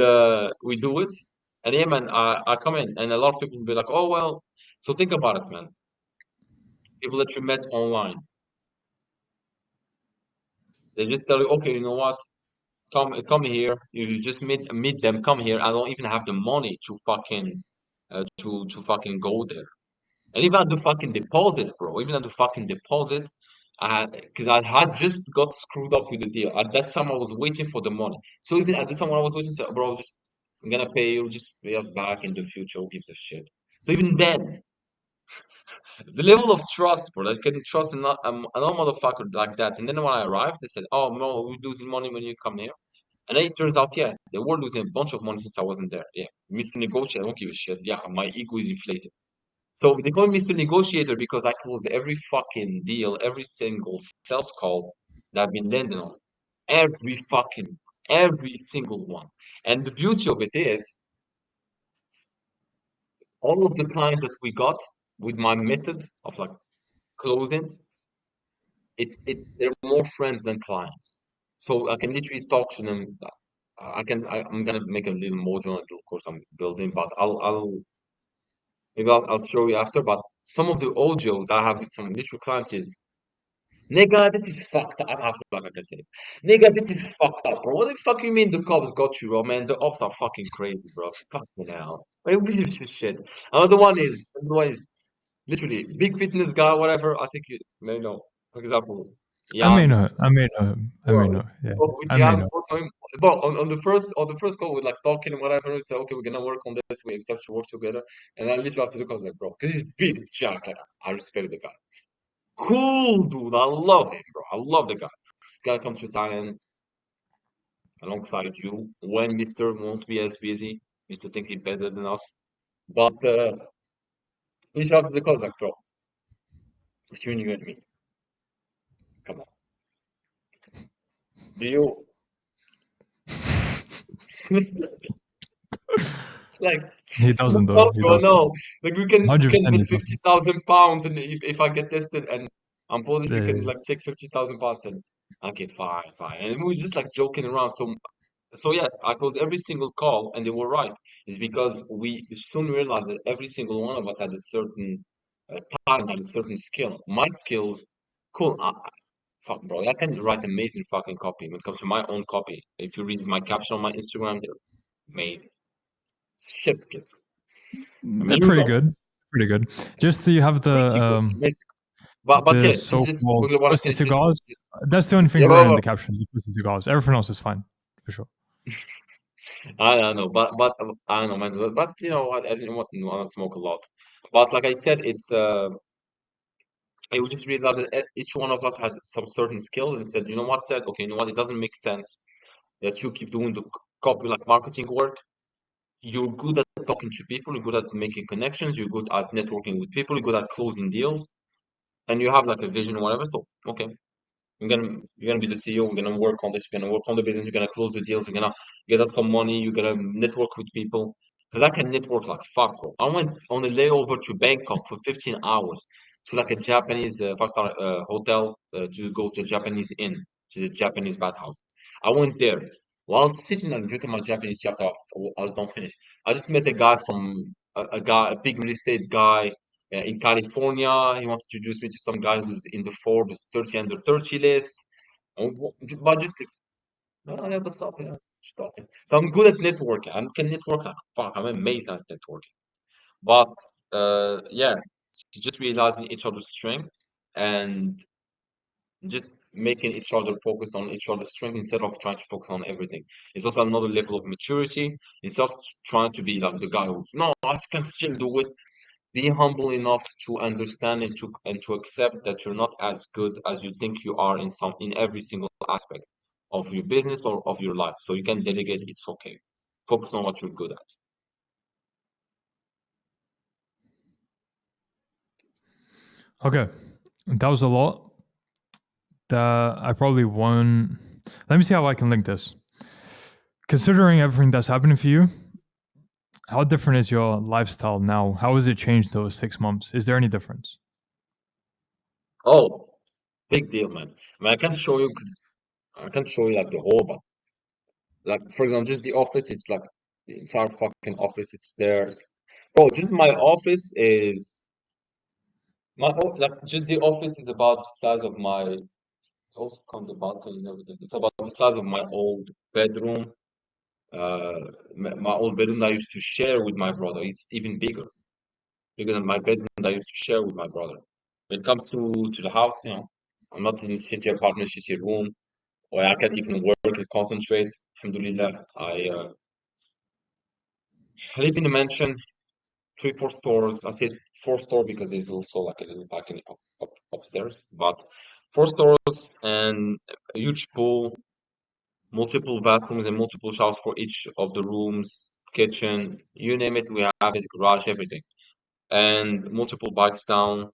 we do it. And yeah, man, I come in, and a lot of people will be like, oh, well, so think about it, man. People that you met online, they just tell you, okay, you know what? Come here. You just meet them. Come here. I don't even have the money to fucking go there. And even at the fucking deposit, bro. Even at the fucking deposit, because I had just got screwed up with the deal. At that time, I was waiting for the money. So even at the time when I was waiting, so, bro, just I'm gonna pay you. Just pay us back in the future. Who gives a shit? So even then, the level of trust, bro, that can trust another motherfucker like that. And then when I arrived, they said, "Oh no, we're losing money when you come here." And then it turns out, yeah, they were losing a bunch of money since I wasn't there. Yeah, Mr. Negotiator, I don't give a shit. Yeah, my ego is inflated. So they call me Mr. Negotiator because I closed every fucking deal, every single sales call that I've been landing on. Every single one. And the beauty of it is, all of the clients that we got with my method of like closing, they're more friends than clients. So I can literally talk to them. I'm gonna make a little module, a little course I'm building, but I'll show you after. But some of the audios I have with some literal clients is, nigga, this is fucked up. I have to like I said. Nigga, this is fucked up, bro. What the fuck you mean the cops got you, bro, man? The ops are fucking crazy, bro. Fucking hell. Like, this is shit. Another one is literally big fitness guy, whatever. I think you may know. For example, I may Jan, know. I may know. I may bro. know. Yeah, Spoke with I may Jan, know. bro, on the first call, we're like talking and whatever. We say, okay, we're gonna work on this. We accept to work together. And I literally after the call, I was like, bro, because he's big Jack. Like, I respect the guy. Cool dude. I love him, bro. I love the guy. He's gonna come to Thailand alongside you when Mr. won't be as busy. Mr. think he's better than us. But he shot the cause like, bro, between you and me, come on. Do you like He no, doesn't though. He bro, doesn't. no. Like we can 100% bet he fifty doesn't. thousand pounds and if I get tested and I'm positive Yeah, we yeah, can yeah. like check 50,000 pounds and okay, fine, fine. And we were just like joking around. So yes, I closed every single call, and they were right. It's because we soon realized that every single one of us had a certain talent, had a certain skill. My skills, cool. Fuck, bro, I can write amazing fucking copy when it comes to my own copy. If you read my caption on my Instagram, they're amazing. Chef's kiss. I They're mean, you pretty know, good. Pretty good. Just do you have the crazy good, amazing. But The yeah, just so-called quickly want to pussy finish this. cigars. That's the only thing Yeah, written in the captions. The pussy cigars. Everything else is fine for sure. I don't know, but I don't know, man. But you know what? I didn't want to smoke a lot. But like I said, I was just realized that each one of us had some certain skills and said, you know what, said, okay, you know what? It doesn't make sense that you keep doing the copy like marketing work. You're good at talking to people. You're good at making connections. You're good at networking with people. You're good at closing deals, and you have like a vision or whatever. So okay, you're gonna be the CEO. We're gonna work on this. You're gonna work on the business. You're gonna close the deals. You're gonna get us some money. You're gonna network with people. Because I can network like fuck, bro. I went on a layover to Bangkok for 15 hours to like a Japanese five-star hotel to go to a Japanese inn, which is a Japanese bathhouse. I went there while sitting and drinking my Japanese tea after I was done finished. I just met a guy from a big real estate guy in California. He wanted to introduce me to some guy who's in the Forbes 30 under 30 list. But just, oh, yeah, what's up? Yeah, just talking. So I'm good at networking. I can network like fuck. I'm amazing at networking. But yeah, just realizing each other's strengths and just making each other focus on each other's strength instead of trying to focus on everything. It's also another level of maturity. Instead of trying to be like the guy who's no, I can still do it. Be humble enough to understand and to accept that you're not as good as you think you are in every single aspect of your business or of your life. So you can delegate, it's okay. Focus on what you're good at. Okay, that was a lot. That I probably won. Let me see how I can link this. Considering everything that's happening for you, how different is your lifestyle now? How has it changed those 6 months? Is there any difference? Oh, big deal, man. I mean, I can show you because I can show you like the whole, but like for example, just the office, it's like the entire fucking office, it's theirs. Bro, just my office is like just the office is about the size of my also come the balcony and everything. It's about the size of my old bedroom. My old bedroom that I used to share with my brother. It's even bigger than my bedroom that I used to share with my brother. When it comes to the house, you know, I'm not in a city apartment, city room, where I can even work and concentrate. Alhamdulillah, I live in a mansion, three, four stores. I said four store because there's also like a little balcony upstairs, but four stores and a huge pool, multiple bathrooms and multiple showers for each of the rooms, kitchen, you name it, we have it, garage, everything. And multiple bikes down.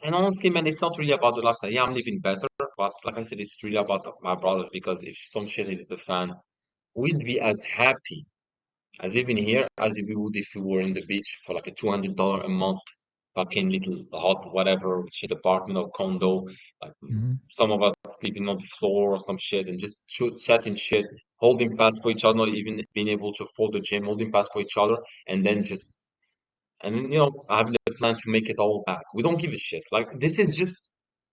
And honestly, man, it's not really about the lifestyle. Yeah, I'm living better, but like I said, it's really about my brothers because if some shit hits the fan, we'd be as happy as even here as if we would if we were in the beach for like a $200 a month fucking little hot whatever shit apartment or condo. Like Mhm. some of us sleeping on the floor or some shit and just chatting shit, holding pads for each other, not even being able to afford the gym, holding pads for each other, and then just and then, you know, having a plan to make it all back. We don't give a shit. Like this is just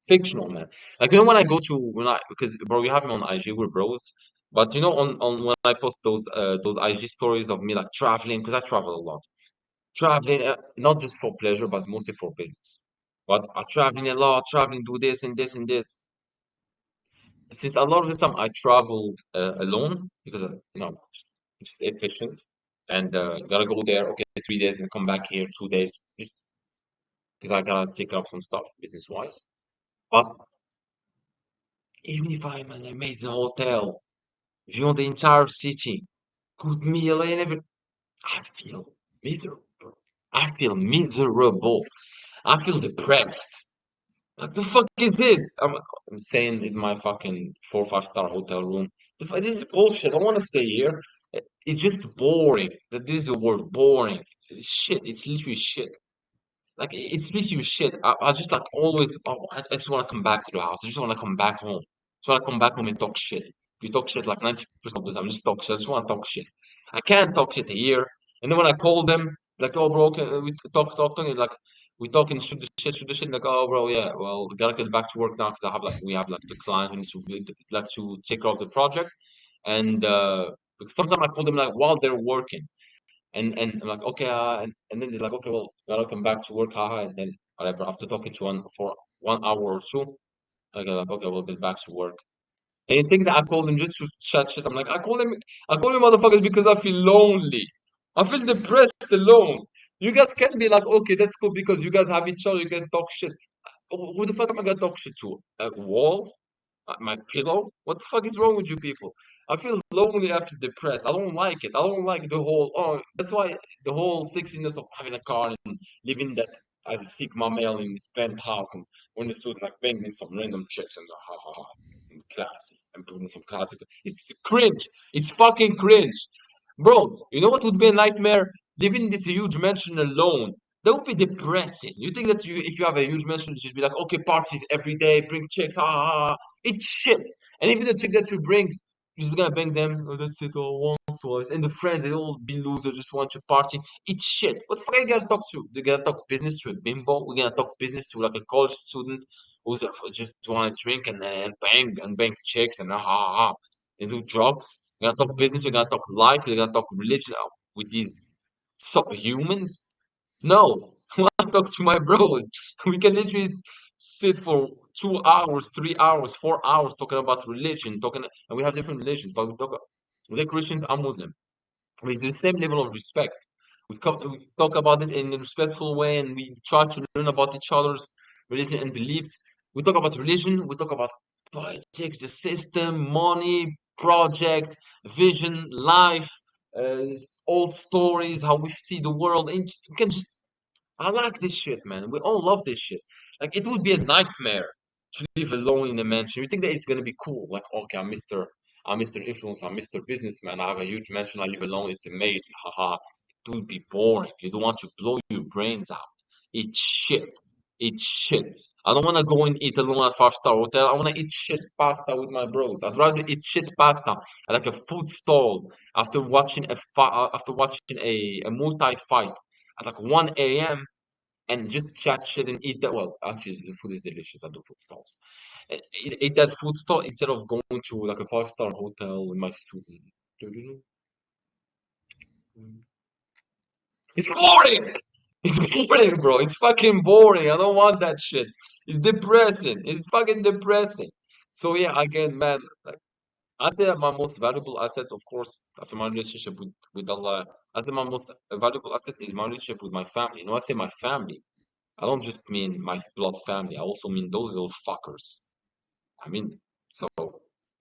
fictional, man. Like you know when I go to when I because bro, you have me on IG, we're bros. But you know, on when I post those IG stories of me like traveling, because I travel a lot, traveling not just for pleasure, but mostly for business. But I'm traveling a lot, traveling, do this and this and this. Since a lot of the time I travel alone because you know just efficient and gotta go there, okay, 3 days and come back here 2 days, just because I gotta take care of some stuff business wise. But even if I'm in an amazing hotel, view on the entire city, good meal and everything, I feel miserable. I feel miserable. I feel depressed. Like the fuck is this? I'm staying in my fucking 4 or 5 star hotel room. This is bullshit. I want to stay here. It's just boring. That this is the word boring. It's shit. It's literally shit. Like it's literally shit. I just like always. Oh, I just want to come back to the house. I just want to come back home. I just want to come back home and talk shit. You talk shit like 90% of the time. Just talk shit. I just want to talk shit. I can't talk shit here. And then when I call them, like, oh bro, can we talk, and like we talk and shoot the shit. Like, oh bro, yeah, well, we gotta get back to work now because we have like the client who needs to like to take care of the project, and because sometimes I call them like while they're working. And I'm like, okay, and then they're like, okay, well, gotta come back to work, haha. And then whatever. After talking to one for 1 hour or two, I go like, okay, we'll get back to work. And you think that I called him just to chat shit? I'm like, I call him motherfuckers because I feel lonely. I feel depressed alone. You guys can be like, okay, that's cool because you guys have each other. You can talk shit. Who the fuck am I gonna talk shit to? A wall? My pillow? What the fuck is wrong with you people? I feel lonely. I feel depressed. I don't like it. I don't like the whole. Oh, that's why the whole sexiness of having a car and living that as a Sigma male in this penthouse and when the suit like banging some random chicks and ha ha ha and classy and putting some classic. It's cringe. It's fucking cringe, bro. You know what would be a nightmare? Living in this huge mansion alone. That would be depressing. You think that if you have a huge mansion, you just be like, okay, parties every day, bring chicks, ah, it's shit. And even the chicks that you bring, you're just gonna bang them. Oh, that's it. Oh, once, twice. And the friends, they all be losers, just want to party. It's shit. What the fuck are you gonna talk to? They're gonna talk business to a bimbo. We're gonna talk business to like a college student who's just want to drink and bang chicks and and do drugs. We're gonna talk business. We're gonna talk life. We're gonna talk religion with these subhumans. No, I want to talk to my bros. We can literally sit for 2 hours, 3 hours, 4 hours talking about religion, and we have different religions, but we're Christians, I'm Muslim. It's the same level of respect. We talk about it in a respectful way, and we try to learn about each other's religion and beliefs. We talk about religion, we talk about politics, the system, money, project, vision, life, uh, old stories, how we see the world. And we can just I like this shit, man. We all love this shit. Like it would be a nightmare to live alone in a mansion. You think that it's gonna be cool? Like, okay, I'm Mr. Influence, I'm Mr. Businessman. I have a huge mansion. I live alone. It's amazing. Haha. It would be boring. You don't want to blow your brains out. It's shit. It's shit. I don't want to go and eat alone at five-star hotel. I want to eat shit pasta with my bros. I'd rather eat shit pasta at like a food stall after watching a multi fight at like 1 a.m. and just chat shit and eat that. Well, actually, the food is delicious at the food stalls. Eat that food stall instead of going to like a five-star hotel with my student. It's boring. It's boring, bro. It's fucking boring. I don't want that shit. It's depressing. It's fucking depressing. So yeah, again, man, like, I say that my most valuable assets, of course, after my relationship with Allah, I say my most valuable asset is my relationship with my family. You know, I say my family. I don't just mean my blood family. I also mean those little fuckers. I mean, so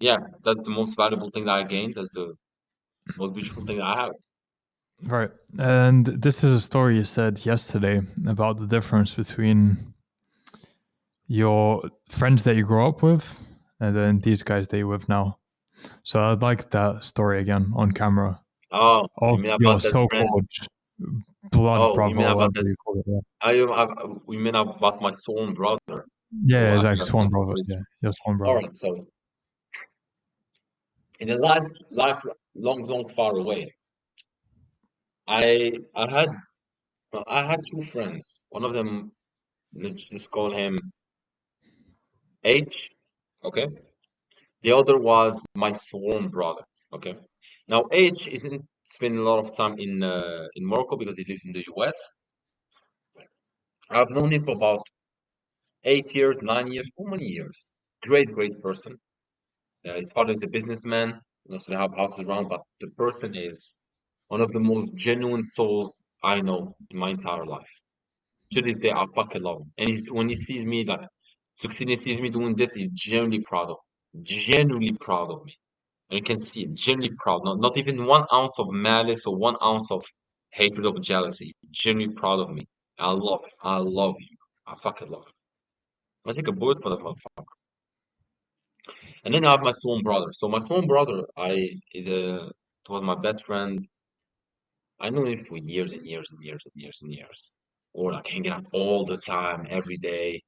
yeah, that's the most valuable thing that I gained. That's the most beautiful thing that I have. Right. And this is a story you said yesterday about the difference between your friends that you grew up with and then these guys that you're with now. So I'd like that story again on camera Oh, you of mean your about that friend? so-called blood Oh, you brother, mean or about whatever that? you call it. Yeah, We mean about my sworn brother, who yeah, I exactly. feel like Swan that's brother. crazy. Yeah, your swan All brother. right, so in a life long far away, I had I had two friends. One of them, let's just call him H. Okay. The other was my sworn brother. Okay. Now H isn't spending a lot of time in Morocco because he lives in the US. I've known him for about 8 years, 9 years, how many years? Great person. His father is a businessman. So they have houses around, but the person is one of the most genuine souls I know in my entire life. To this day, I fucking love him. And when he sees me like succeeding, sees me doing this, he's genuinely proud of me. And you can see it, genuinely proud. Not even 1 ounce of malice or 1 ounce of hatred of jealousy. Genuinely proud of me. I love him. I love you. I fucking love him. I take a bullet for that motherfucker. And then I have my sworn brother. So my sworn brother, was my best friend. I know him for years and years and years and years and years. Or like hanging out all the time, every day,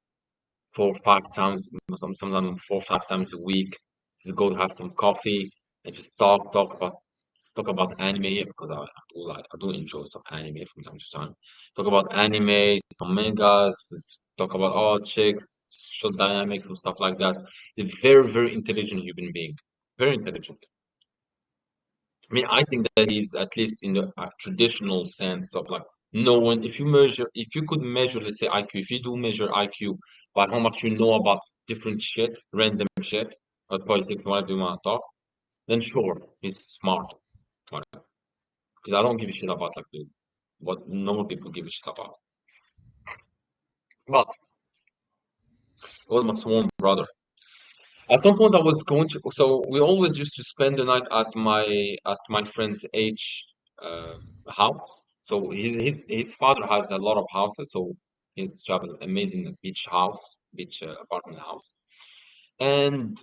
4 or 5 times, sometimes 4 or 5 times a week. Just go have some coffee and just talk about anime, yeah, because I do enjoy some anime from time to time. Talk about anime, some mangas, just talk about chicks, social dynamics and stuff like that. He's a very intelligent human being. Very intelligent. I mean, I think that he's at least in the traditional sense of like No one, if you could measure, let's say IQ, if you do measure IQ by how much you know about different shit, random shit, or politics, whatever you want to talk, then sure, he's smart. Because I don't give a shit about like what normal people give a shit about. But it was my sworn brother. At some point, I was going to. So we always used to spend the night at my friend's H uh, house. So his father has a lot of houses. So he's got an amazing beach house, beach apartment house. And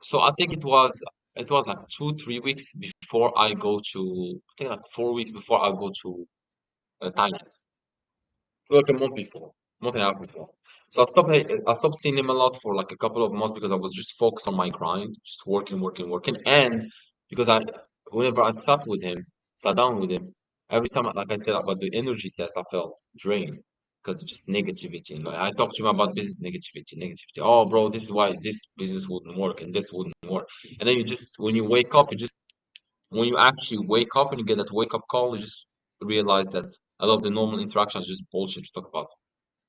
so I think it was like 2 3 weeks before I go to. I think like 4 weeks before I go to Thailand. Like a month and a half before. So I stopped seeing him a lot for like a couple of months because I was just focused on my grind, just working, working, working. And because whenever I sat down with him, every time, like I said about the energy test, I felt drained because of just negativity. Like I talked to him about business negativity, negativity. Oh, bro, this is why this business wouldn't work and this wouldn't work. And then when you wake up, when you actually wake up and you get that wake up call, you just realize that a lot of the normal interactions is just bullshit to talk about.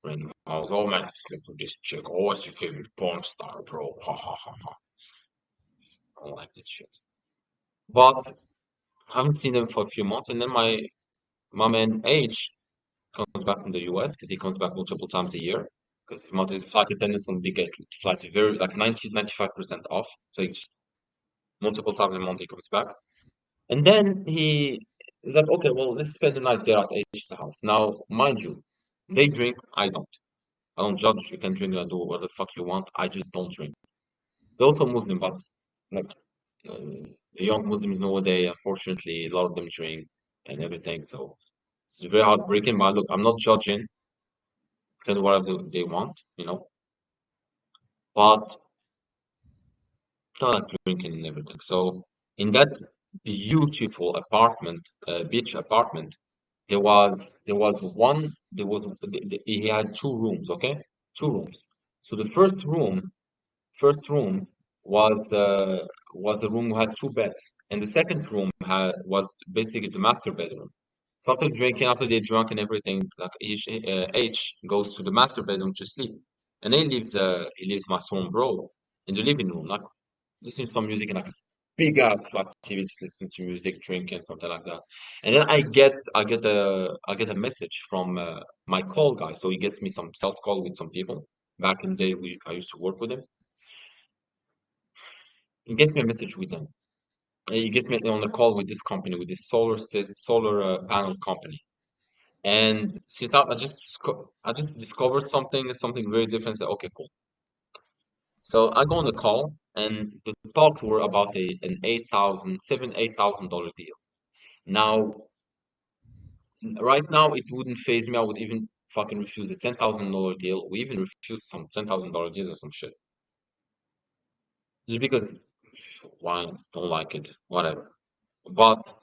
Random house. Oh man, I slept with this chick. Oh, what's your favorite porn star, bro? Ha ha ha ha. I don't like that shit. But I haven't seen them for a few months, and then my man H comes back from the US because he comes back multiple times a year because his flight attendance on the flights are very like 90-95% off. So he just multiple times a month he comes back. And then he's like, okay, well, let's spend the night there at H's house. Now, mind you, they drink, I don't. I don't judge. You can drink and do whatever the fuck you want. I just don't drink. They're also Muslim, but like the young Muslims nowadays, unfortunately, a lot of them drink and everything. So it's very heartbreaking. But look, I'm not judging. Can do whatever they want, you know. But I like drinking and everything. So in that beautiful apartment, beach apartment, he had 2 rooms, okay, 2 rooms. So the first room was a room that had 2 beds, and the second room was basically the master bedroom. So after drinking, after they're drunk and everything, like H goes to the master bedroom to sleep, and he leaves my son bro in the living room, like listening to some music and like big ass flat TV, just listening to music, drinking, something like that. And then I get a message from my call guy. So he gets me some sales call with some people. Back in the day, I used to work with him. He gets me a message with them. He gets me on a call with this company, with this solar panel company. And since I just discovered something very different. So, okay, cool. So I go on the call, and the talks were about an $8,000 deal. Now, right now, it wouldn't phase me. I would even fucking refuse a $10,000 deal. We even refuse some $10,000 deals or some shit, just because why don't like it, whatever. But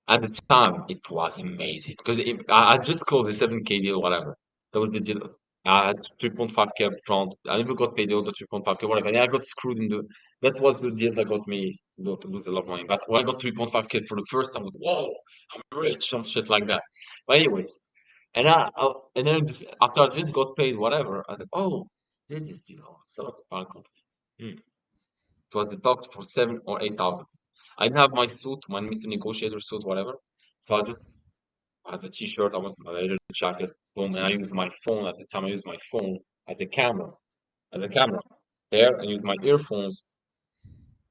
at the time, it was amazing because I just closed a 7K deal, whatever. That was the deal. I had 3.5K up front. I never got paid all the 3.5K, whatever. And I got screwed in the. That was the deal that got me to lose a lot of money. But when I got 3.5K for the first time, I was like, whoa, I'm rich, some shit like that. But anyways, and then after I just got paid, whatever, I was like, oh, this is solar power company. Hmm. It was the talks for 7 or 8,000. I didn't have my suit, my Mr. Negotiator suit, whatever. So I had the t-shirt, I went my leather jacket, boom, and I used my phone at the time. I used my phone as a camera there, and used my earphones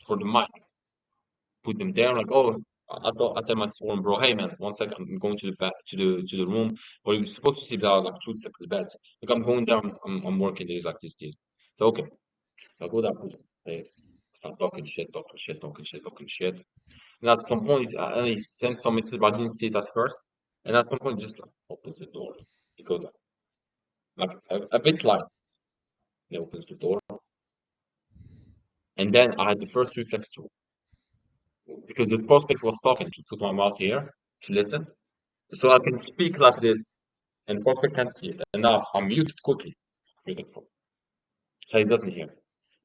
for the mic. Put them there, like, oh, I tell my sworn bro, hey man, 1 second, I'm going to the back to the room where you're supposed to see there are like 2 separate beds. Like I'm going there, I'm working. There's like this deal. So okay, so I go there, put this, start talking shit, talking shit, talking shit, talking shit. And at some point, he sends some message, but I didn't see it at first. And at some point, he just like opens the door. He goes like a bit light. He opens the door, and then I had the first reflex to because the prospect was talking to put my mouth here to listen, so I can speak like this, and the prospect can't see it. And now I'm muted quickly, muted, so he doesn't hear.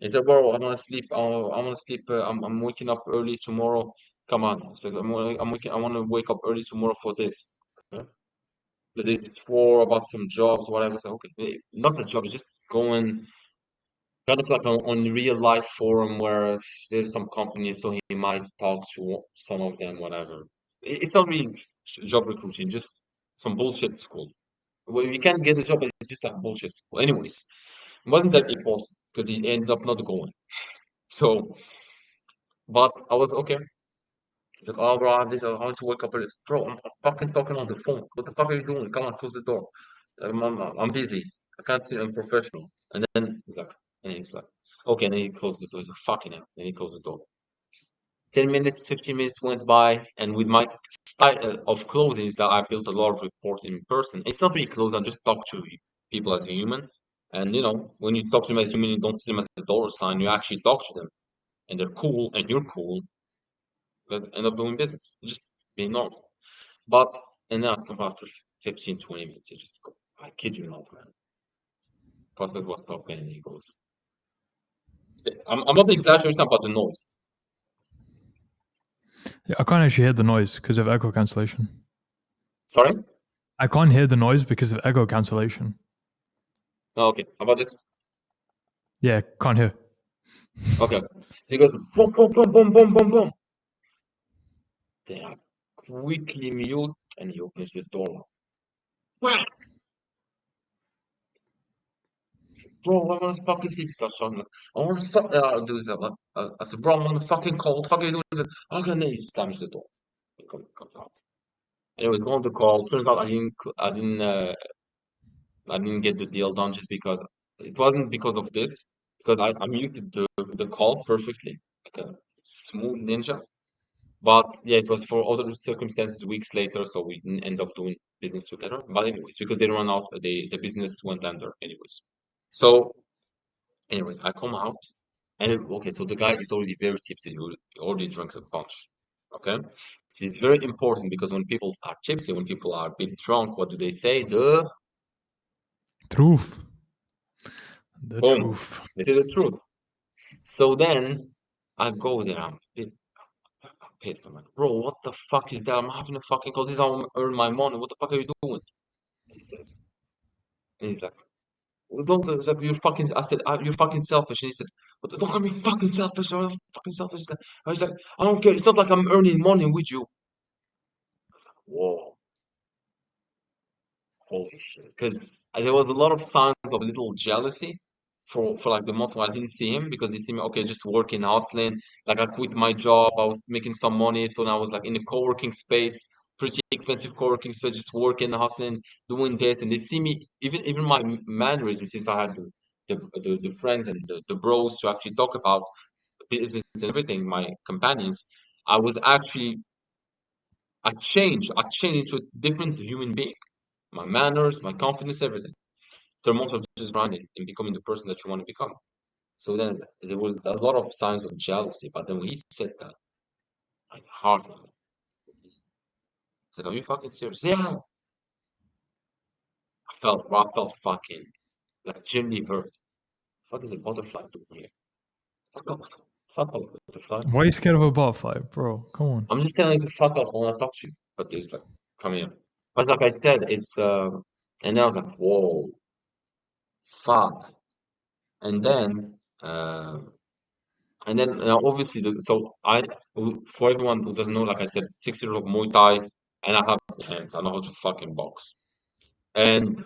He said, "Bro, I want to sleep. I want to sleep. I'm waking up early tomorrow. Come on." So I'm waking. I want to wake up early tomorrow for this. Yeah? But this is for about some jobs, whatever. So okay, not the job, it's just going kind of like on real life forum where if there's some companies, so he might talk to some of them, whatever. It's not really job recruiting, just some bullshit school. Well, you can't get a job, but it's just like bullshit school. Anyways, it wasn't that important because he ended up not going. So, but I was okay. He's like, oh, bro, I want to wake up early. Bro, I'm fucking talking on the phone. What the fuck are you doing? Come on, close the door. I'm busy. I can't see. I'm professional. And then he's like, okay. And then he closed the door. He's like, fucking hell. Then he closed the door. 10 minutes, 15 minutes went by. And with my style of closing is that I built a lot of rapport in person. It's not really close. I just talk to people as a human. And, when you talk to them as human, you don't see them as a dollar sign. You actually talk to them. And they're cool. And you're cool. Because end up doing business. Just being normal. But, and then somehow after 15, 20 minutes, he just go, I kid you not, man. Prospect was talking and he goes, I'm not exaggerating about the noise. Yeah, I can't actually hear the noise because of echo cancellation. Sorry? I can't hear the noise because of echo cancellation. Oh, okay. How about this? Yeah, can't hear. Okay. So he goes, boom, boom, boom, boom, boom, boom, boom. Then I quickly mute and he opens the door. Wah! Bro, I want to fucking sleep. He starts talking. I want to fuck. Do this. I said, bro, I'm on the fucking call. What the fuck are you doing? Okay, and then he slams the door. He comes out. Anyways, go on the call. Turns out I didn't get the deal done just because it wasn't because of this, because I muted the call perfectly, like a smooth ninja. But yeah, it was for other circumstances weeks later, so we didn't end up doing business together. But anyways, because they run out, the business went under anyways. So anyways, I come out and okay, so the guy is already very tipsy. He already drank a bunch. Okay, this is very important because when people are tipsy, when people are a bit drunk, what do they say? The Truth. The boom. truth. They say the truth. So then I go there. I'm pissed. I'm like, bro, what the fuck is that? I'm having a fucking call. This is how I earn my money. What the fuck are you doing? He says, and he's like, well, don't. It's like, you're fucking. I said, you're fucking selfish. And he said, but don't call me fucking selfish. I'm fucking selfish. I was like, I don't care. It's not like I'm earning money with you. Whoa. Holy shit. Because there was a lot of signs of little jealousy for like the months when I didn't see him because he see me, okay, just working, hustling. Like I quit my job, I was making some money. So now I was like in a co-working space, pretty expensive co-working space, just working, hustling, doing this. And they see me, even my mannerisms, since I had the friends and the bros to actually talk about business and everything, my companions, I was actually, I changed into a different human being. My manners, my confidence, everything. Thermos of just grinding and becoming the person that you want to become. So then there was a lot of signs of jealousy. But then when he said that, my heart was like, it's like, are you fucking serious? Yeah. I felt fucking like genuinely hurt. Fuck is a butterfly doing here? Fuck off, butterfly. Why are you scared of a butterfly, bro? Come on. I'm just telling you to fuck off when I talk to you. But it's like, come here. But like I said, and then I was like, whoa, fuck. And then, obviously, for everyone who doesn't know, like I said, 6 years of Muay Thai, and I have hands. I know how to fucking box. And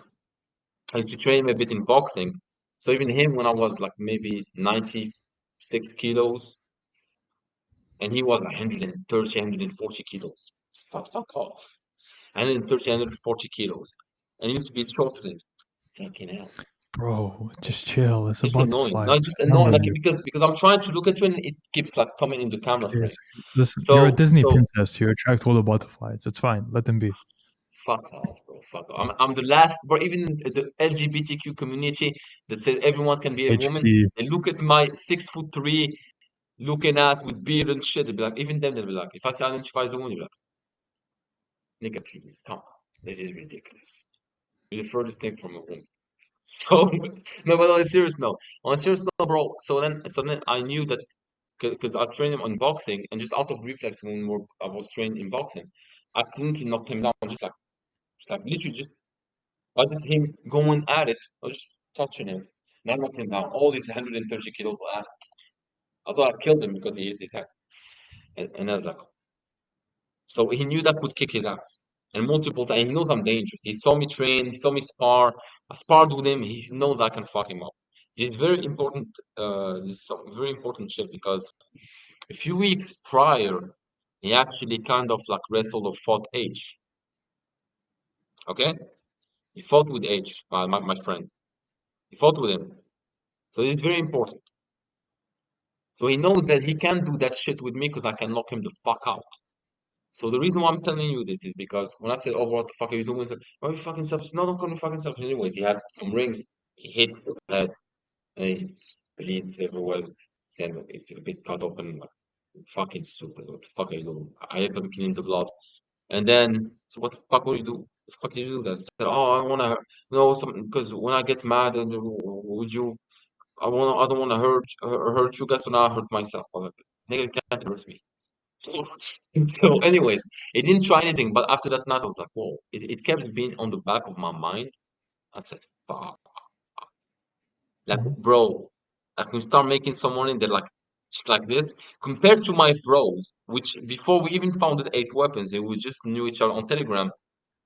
I used to train him a bit in boxing. So even him, when I was like maybe 96 kilos, and he was 130, 140 kilos. Fuck off. 130, 140 kilos. And he used to be shorter than me. Fucking hell. Bro, just chill. It's a It's annoying. butterfly. No, it's just Stronger annoying. than Like you. because I'm trying to look at you and it keeps like coming in the camera frame. Yes. Listen, you're a So Disney so princess. You attract all the butterflies. It's fine. Let them be. fuck off, bro. Fuck off. I'm the last, bro. Even the LGBTQ community that says everyone can be a woman. HP. They look at my 6'3" looking ass with beard and shit. They'll be like, even them, they'll be like, if I say identify as a woman, you're like, nigga, please, come on. This is ridiculous. You're the furthest thing from a woman. So, no, but on a serious note, bro. So then I knew that because I trained him on boxing, and just out of reflex, I was trained in boxing, I accidentally knocked him down, just like It's like literally just him going at it. I was just touching him. And I knocked him down. All these 130 kilos. I thought I killed him because he hit his head. And I was like, so he knew that could kick his ass. And multiple times, he knows I'm dangerous. He saw me train, he saw me spar. I sparred with him. He knows I can fuck him up. This is very important. This is some very important shit because a few weeks prior, he actually kind of like wrestled or fought H. Okay? He fought with H, my friend. He fought with him. So it's very important. So he knows that he can't do that shit with me because I can knock him the fuck out. So the reason why I'm telling you this is because when I said, "Oh, what the fuck are you doing?" He said, "Why are you fucking selfish?" No, don't call me fucking selfish. Anyways, he had some rings. He hits the head, and he bleeds everywhere. And it's a bit cut open. Like, fucking stupid. What the fuck are you doing? I haven't cleaned the blood. And then, so what the fuck will you do? What the fuck did you do that? I said, "Oh, I wanna know something because when I get mad, and would you? I don't wanna hurt you guys, so now I hurt myself." I was like, "Nigga, you can't hurt me." So, so anyways, it didn't try anything, but after that night, I was like, whoa, it kept being on the back of my mind. I said, fuck, like, Mhm. bro, like, we start making some money, they're like, just like this, compared to my bros, which before we even founded Eight Weapons, we just knew each other on Telegram.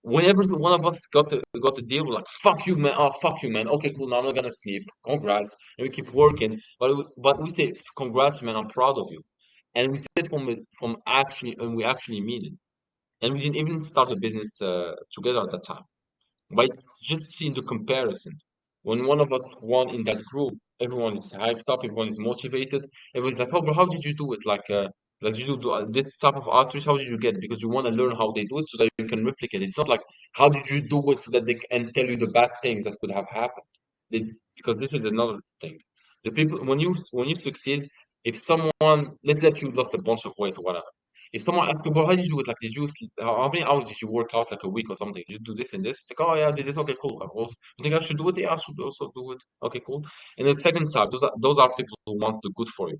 Whenever one of us got the deal, we're like, "Fuck you, man! Oh, fuck you, man! Okay, cool. Now I'm not gonna sleep. Congrats!" And we keep working, but we say, "Congrats, man! I'm proud of you." And we say it from actually, and we actually mean it. And we didn't even start a business together at that time. But just seeing the comparison, when one of us won in that group, everyone is hyped up, everyone is motivated. Everyone's like, "Oh, bro, how did you do it? Like you do this type of outreach? How did you get it? Because you want to learn how they do it so that you can replicate it. It's not like how did you do it so that they can tell you the bad things that could have happened. Because this is another thing. The people when you succeed, if someone let's say that you lost a bunch of weight or whatever, if someone asks you, "Bro, how did you do it? Like, did you sleep, how many hours did you work out like a week or something? Did you do this and this?" It's like, "Oh yeah, I did this. Okay, cool. You think I should do it? Yeah, I should also do it. Okay, cool." And the second type, those are people who want the good for you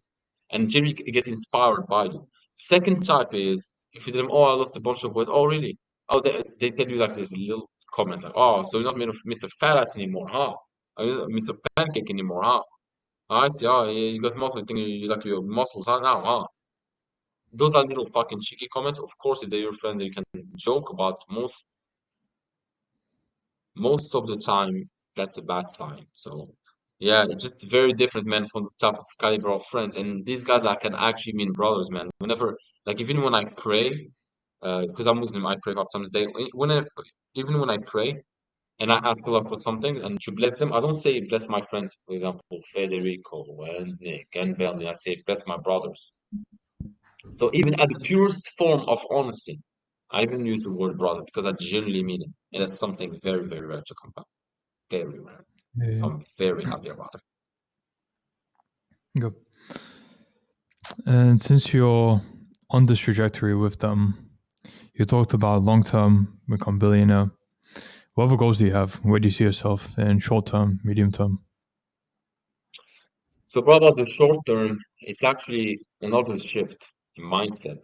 and generally get inspired by you. Second type is if you tell them, "Oh, I lost a bunch of weight." "Oh, really?" Oh, they tell you like this little comment like, "Oh, so you're not made of Mr. Fat Ass anymore, huh? Are you not Mr. Pancake anymore, huh? I see. Oh, yeah, you got muscle. You think you like your muscles, huh? Now, huh?" Those are little fucking cheeky comments. Of course, if they're your friend, you can joke about most of the time that's a bad sign. So yeah, it's just very different, man, from the type of caliber of friends. And these guys I can actually mean brothers, man. Whenever like even when I pray, because I'm Muslim, I pray 5 times a day. Even when I pray and I ask Allah for something and to bless them, I don't say bless my friends, for example, Federico and Nick and Belly. I say bless my brothers. So even at the purest form of honesty, I even use the word brother because I genuinely mean it. And that's something very, very rare to come by. Very rare. So Yeah, I'm very happy about it. good. And since you're on this trajectory with them, you talked about long term become billionaire. What other goals do you have? Where do you see yourself in short term, medium term? So what about the short term? It's actually another shift in mindset.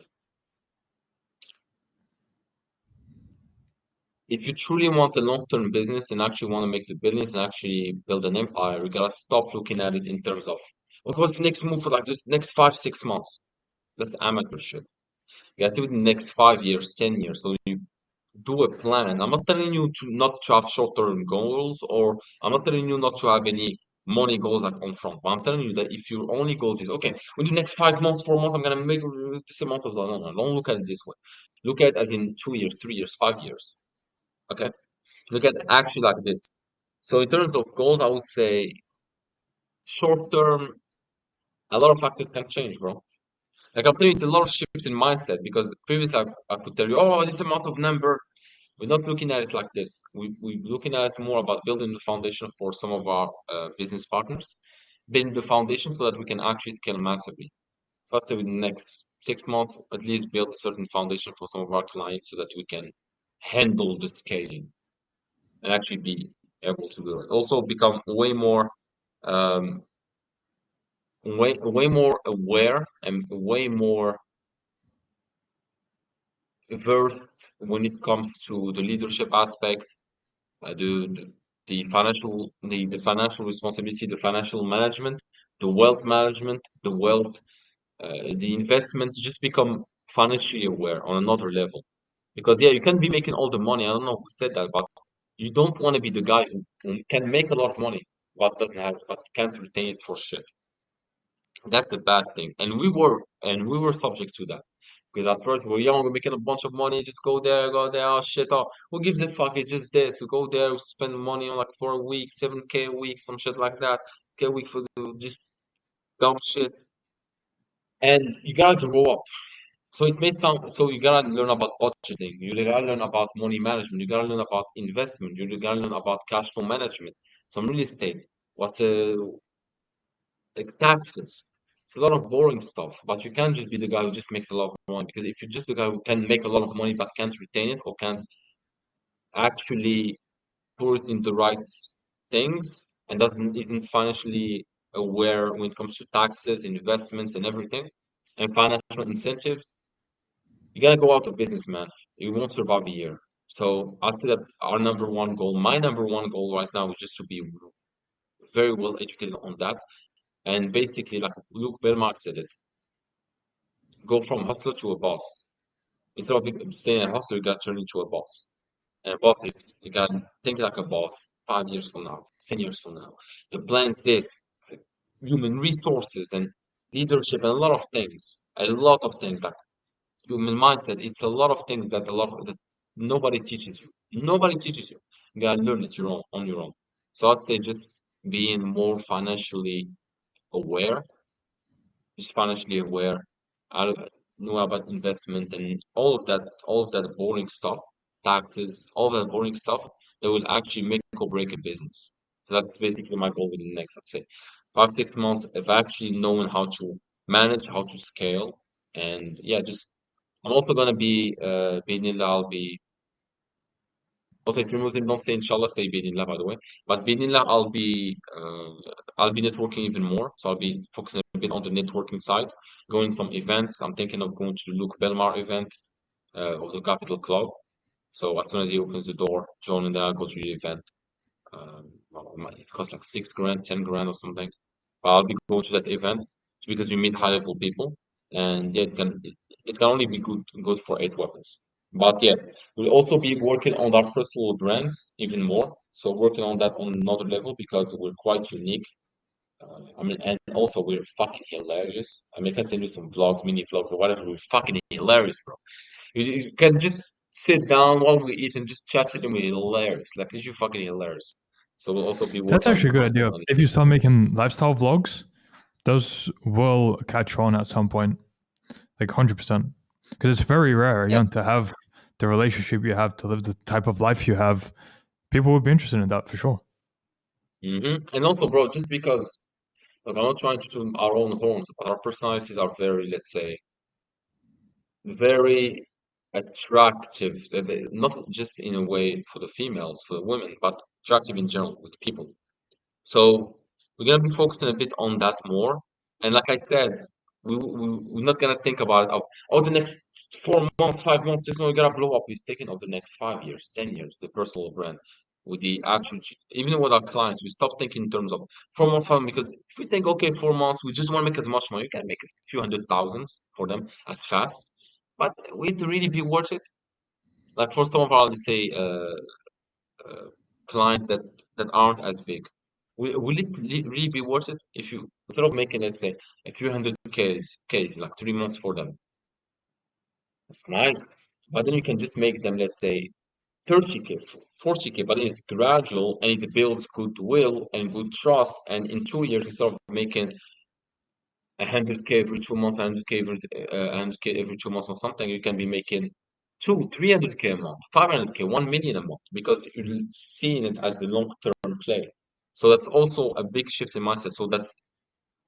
If you truly want a long-term business and actually want to make the billions and actually build an empire, you gotta stop looking at it in terms of what's the next move for like the next 5, 6 months. That's amateur shit. You gotta see with the next 5 years, 10 years. So you do a plan. I'm not telling you to not to have short-term goals, or I'm not telling you not to have any money goals like on front. But I'm telling you that if your only goals is okay, in the next 5 months, 4 months, I'm gonna make this amount of dollars. No, don't look at it this way. Look at it as in 2 years, 3 years, 5 years. Okay, look at it actually like this. So in terms of goals, I would say short term, a lot of factors can change, bro. Like I'm telling you, it's a lot of shift in mindset because previously I could tell you, oh, this amount of number. We're not looking at it like this. We're looking at it more about building the foundation for some of our business partners, building the foundation so that we can actually scale massively. So I'd say within the next 6 months, at least build a certain foundation for some of our clients so that we can handle the scaling and actually be able to do it. Also become um, way more aware and way more versed when it comes to the leadership aspect, the financial responsibility, the financial management, the wealth management, the investments. Just become financially aware on another level. Because yeah, you can be making all the money. I don't know who said that, but you don't want to be the guy who can make a lot of money, but can't retain it for shit. That's a bad thing. And we were subject to that. Because at first we're young, we're making a bunch of money, just go there, oh shit, oh, who gives a fuck? It's just this. We go there, we spend money on like for a week, 7K a week, some shit like that. K a week for just dumb shit. And you gotta grow up. So it may sound so you gotta learn about budgeting, you gotta learn about money management, you gotta learn about investment, you gotta learn about cash flow management, some real estate, what's like taxes. It's a lot of boring stuff, but you can't just be the guy who just makes a lot of money. Because if you're just the guy who can make a lot of money but can't retain it or can't actually put it in the right things and doesn't isn't financially aware when it comes to taxes, investments, and everything, and financial incentives, you gotta go out of business, man. You won't survive a year. So I'd say that my number one goal right now is just to be very well educated on that. And basically, like Luke Belmar said it, go from hustler to a boss. Instead of staying a hustler, you gotta turn into a boss. And a boss is, you gotta think like a boss 5 years from now, 10 years from now. The plan is this, human resources and leadership and a lot of things. A lot of things like human mindset. It's a lot of things that nobody teaches you. Nobody teaches you. You gotta learn it on your own. So I'd say just being more financially aware, just financially aware, I don't know about investment and all of that boring stuff, taxes, all that boring stuff that will actually make or break a business. So that's basically my goal within the next, let's say, 5, 6 months of actually knowing how to manage, how to scale, and yeah, just I'm also gonna be Bidnillah, I'll be also if you're Muslim, don't say inshallah, say Bidnillah by the way. But Bidnillah I'll be networking even more. So I'll be focusing a bit on the networking side, going some events. I'm thinking of going to the Luke Belmar event of the Capital Club. So as soon as he opens the door, join and then I'll go to the event. Well, it costs like 6 grand, 10 grand or something. But I'll be going to that event because you meet high level people, and yeah, it can only be good for 8 weapons. But yeah, we'll also be working on our personal brands even more. So working on that on another level because we're quite unique. I mean, and also we're fucking hilarious. I mean, I can send you some vlogs, mini vlogs or whatever. We're fucking hilarious, bro. You can just sit down while we eat and just chat it and we're hilarious. Like, this you fucking hilarious. So we'll also be That's working on actually a good personal idea. and If you start making lifestyle vlogs, those will catch on at some point, like 100%. Because it's very rare, yes. to have the relationship you have, to live the type of life you have. People would be interested in that for sure. And also, bro, just because look, I'm not trying to toot our own horns, but our personalities are very, let's say, very attractive. Not just in a way for the females, for the women, but attractive in general with people. So we're gonna be focusing a bit on that more. And like I said, we're not gonna think about it of the next 4 months, 5 months, 6 months, we gotta blow up. We're thinking of the next 5 years, 10 years, the personal brand with the actual even with our clients, we stop thinking in terms of 4 months, 5 months, because if we think okay, 4 months, we just want to make as much money, you can make a few hundred thousands for them as fast. But will it really be worth it? Like for some of our, let's say, uh, clients that aren't as big. Will it really be worth it if you instead of making, let's say, a few hundred Ks like 3 months for them? It's nice, but then you can just make them, let's say, 30K, 40K, but it's gradual and it builds goodwill and good trust. And in 2 years, instead of making 100K every 2 months, 100K every 2 months or something, you can be making 300K a month, 500K, 1 million a month, because you're seeing it as a long-term play. So that's also a big shift in mindset. So that's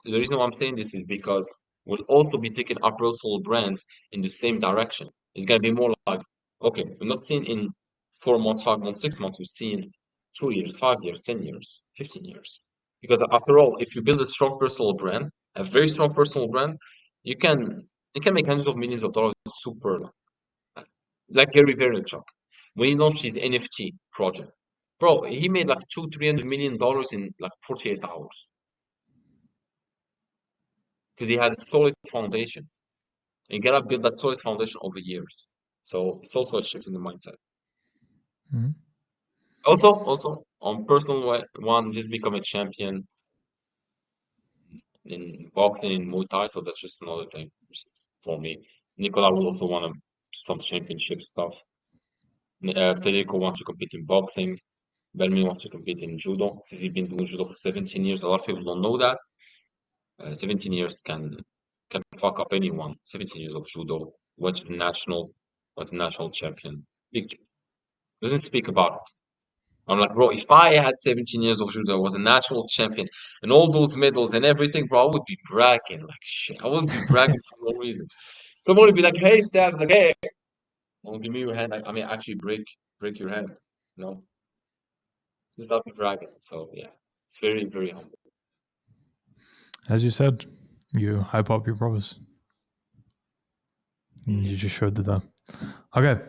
the reason why I'm saying this is because we'll also be taking our personal brands in the same direction. It's gonna be more like, okay, we're not seeing in 4 months, 5 months, 6 months, we're seeing 2 years, 5 years, 10 years, 15 years. Because after all, if you build a strong personal brand, a very strong personal brand, you can make hundreds of millions of dollars super. like Gary Vaynerchuk, when he launched his NFT project, bro, he made like $200-300 million in like 48 hours because he had a solid foundation. And you gotta build that solid foundation over years. So it's also a shift in the mindset. Mhm. Also on personal one, just become a champion in boxing in Muay Thai. So that's just another thing for me. Nicola will also want some championship stuff. Federico wants to compete in boxing. Belmi wants to compete in judo. Since he's been doing judo for 17 years, a lot of people don't know that. 17 years can fuck up anyone. 17 years of judo. Was national champion. Big doesn't speak about it. I'm like, bro, if I had 17 years of judo, I was a national champion, and all those medals and everything, bro, I would be bragging like shit. I wouldn't be bragging for no reason. Someone would be like, hey, Saad, like, hey, don't give me your hand. I mean, actually break your hand. No, just not be bragging. So yeah, it's very, very humble. As you said, you hype up your brothers. You just showed it there. Okay.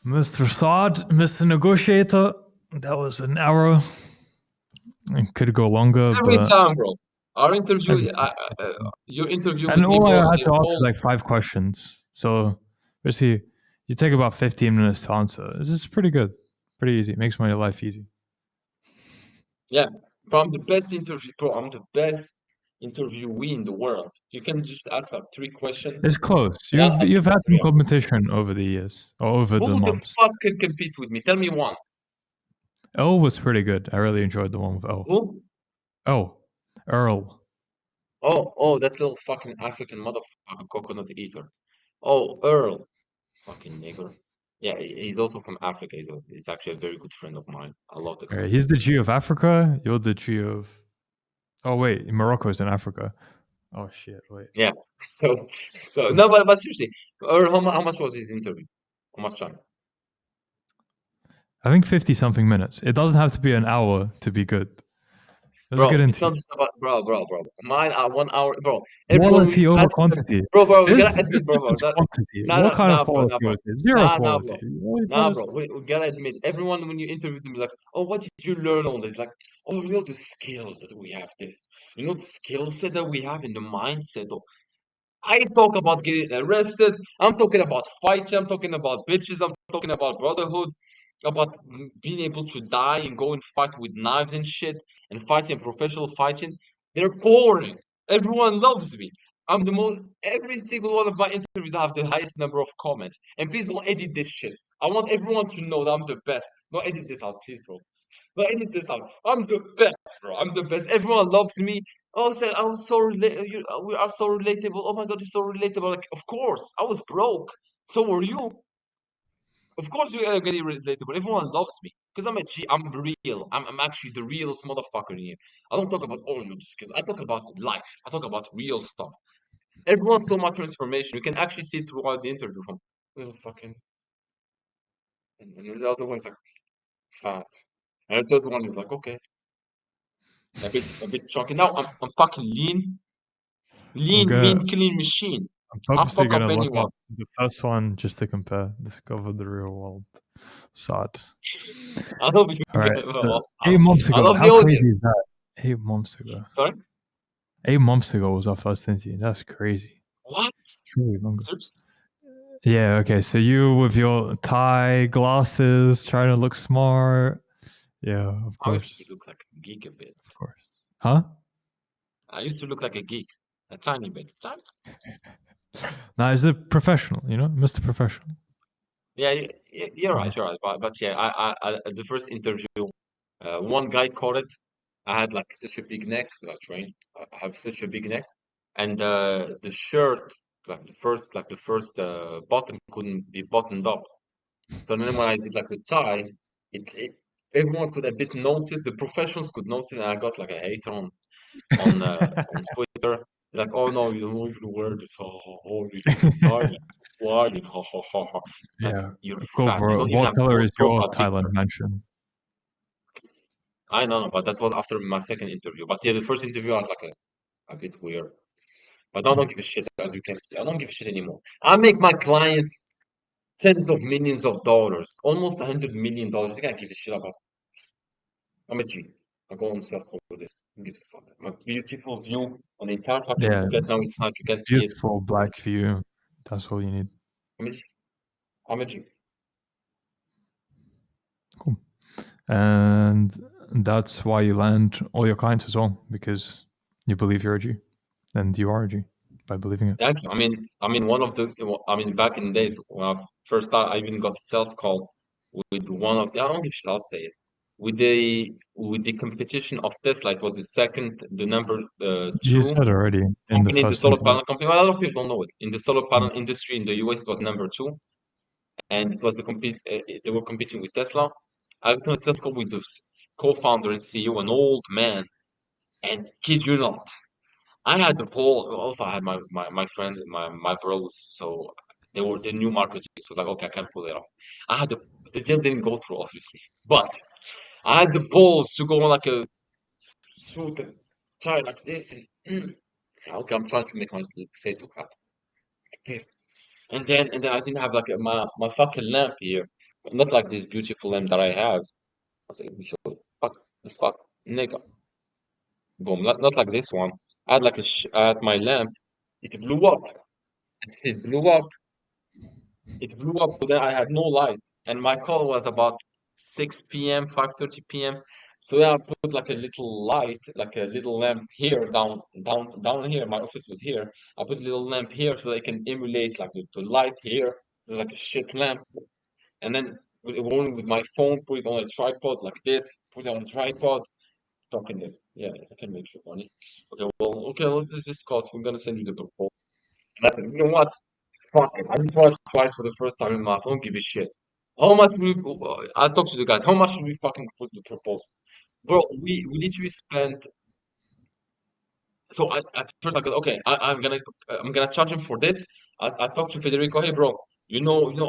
Mr. Saad, Mr. Negotiator, that was an hour. It could go longer, Every but time, bro. Our interview, every time. your interview And with me, all I bro, had the to ask is whole like 5 questions. So basically, you take about 15 minutes to answer. This is pretty good. Pretty easy. It makes my life easy. yeah, bro, I'm the best interview, bro. I'm the best interviewee in the world. You can just ask like 3 questions, It's close. and I'll answer You've for had some 3 hours. competition over the years or over the Who the months. fuck can compete with me? Tell me one. Earl was pretty good. I really enjoyed the one with Earl. Who? Oh, Earl. Oh, that little fucking African motherfucker coconut eater. Oh, Earl, fucking nigger. Yeah, he's also from Africa. He's actually a very good friend of mine. I love the guy. He's the G of Africa. You're the G of. Oh wait, Morocco is in Africa. Oh shit! Wait. Yeah. So no, but seriously, Earl, how much was his interview? How much time? I think 50 something minutes. It doesn't have to be an hour to be good. It was a good Bro, it's interview. not just about bro. Mine are 1 hour, bro. Everyone we Quality over ask them, quantity. bro. We This gotta admit, bro, is that quantity. What kind of nah, quality bro, was it? Zero nah, quality. bro, What are you trying nah, to bro. say? We gotta admit, everyone when you interview them, like, oh, what did you learn on this? Like, oh, you know the skills that we have, this, you know the skill set that we have in the mindset. I talk about getting arrested. I'm talking about fights. I'm talking about bitches. I'm talking about brotherhood, about being able to die and go and fight with knives and shit and fighting professional fighting. They're boring. Everyone loves me. I'm the most. Every single one of my interviews, I have the highest number of comments. And please don't edit this shit. I want everyone to know that I'm the best. Don't edit this out, please, bro. Don't edit this out. I'm the best, bro. I'm the best. Everyone loves me. Oh, said I was so we are so relatable. Oh my god, you're so relatable. Like, of course, I was broke. So were you. Of course, you are getting relatable. Everyone loves me because I'm a G. I'm real. I'm actually the realest motherfucker in here. I don't talk about all your skills. I talk about life. I talk about real stuff. Everyone saw my transformation. You can actually see it throughout the interview from fucking. And the other one's like fat, and the third one is like okay, a bit chunky. Now I'm fucking I'm gonna. mean, clean machine. I'm I purposely fuck up gonna look anyone. up the first one just to compare. Discover the real world. Sad. I love you. All right. So I 8 months I ago. love the How crazy audience. is that? 8 months ago. Sorry? 8 months ago was our first interview. That's crazy. What? It's really longer. Seriously? Yeah. Okay. So you with your tie, glasses, trying to look smart. Yeah. Of I used to course. look like a geek a bit. Of course. Huh? I used to look like a geek. A tiny bit. Tiny. Now is it professional? You know, Mr. Professional. Yeah, you're Yeah. right, you're right. But yeah, the first interview, one guy caught it. I had like such a big neck, I trained. I have such a big neck. And the shirt, like the first button couldn't be buttoned up. So then when I did like the tie, it everyone could a bit notice, the professionals could notice, and I got like a hater on Twitter. Like, oh no, you don't even wear this. You should tie it. Why? Ha ha ha ha. Like, Yeah. you're Cool, fat. You bro. don't even What have color is your profile Thailand picture. mansion? I know, but that was after my second interview. But yeah, the first interview I was like a bit weird. But I don't give a shit, as you can see. I don't give a shit anymore. I make my clients. tens of millions of dollars, almost $100 million. I think I give a shit about. I'm a G. I go on sales call with this. Who gives a fuck? My beautiful view on the entire fucking Yeah, Phuket. Now it's night. You can see it. beautiful black view. That's all you need. I'm a G. I'm a G. Cool. And that's why you land all your clients as well, because you believe you're a G, and you are a G by believing it. Thank you. I mean, back in the days when I first started, I even got a sales call with one of the, I don't give a shit, I'll say it, with the competition of Tesla. It was the number You two said already in the company in the first solar interview. panel company. Well, a lot of people don't know it. In the solar Mm. panel industry in the US, it was number two, and it was they were competing with Tesla. I got a sales call with the co-founder and CEO, an old man, and kid you not. I had the ball. Also, I had my friend, my bros. So they new marketing. So like, okay, I can pull it off. I had the deal didn't go through, obviously, but I had the balls to go on like a smooth and try like this. And, okay, I'm trying to make my Facebook happen like this. And then I didn't have like my fucking lamp here, not like this beautiful lamp that I have. I was like, fuck the fuck, nigga, boom, not like this one. I had my lamp. It blew up. It blew up. It blew up. So then I had no light, and my call was about 6 p.m., 5:30 p.m. So then I put like a little light, like a little lamp here, down here. My office was here. I put a little lamp here so they can emulate like the light here. There's like a shit lamp, and then with my phone, put it on a tripod like this. Put it on a tripod. Talking this. Yeah, I can make you money. Okay, well, this is cost. We're gonna send you the proposal. And I said, you know what? Fuck it. I just watched twice for the first time in my life. I don't give a shit. How much we? I talked to the guys. How much should we fucking put the proposal, bro? We literally spent. So at first I go, okay, I'm gonna charge him for this. I talked to Federico. Hey, bro,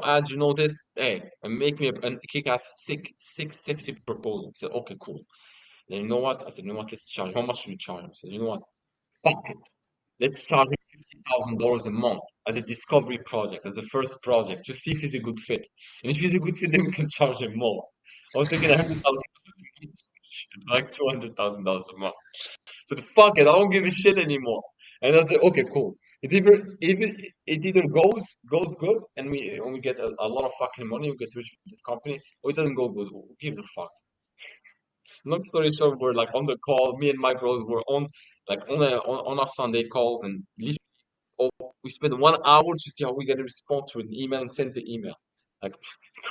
ads, this. Hey, and make me a kick-ass six sexy proposal. He said, okay, cool. Then you know what? I said, you know what? Let's charge. How much should we charge him? I said, you know what? Fuck it. Let's charge him $50,000 a month as a discovery project, as a first project, to see if he's a good fit. And if he's a good fit, then we can charge him more. I was thinking $100,000 a month, like $200,000 a month. So fuck it, I don't give a shit anymore. And I said, okay, cool. It either goes good, and we get a lot of fucking money, we get rich with this company, or it doesn't go good. Who gives a fuck? Long story short, we're like on the call. Me and my bros were on like on our Sunday calls, and oh, we spent 1 hour to see how we get a response to an email and send the email. Like,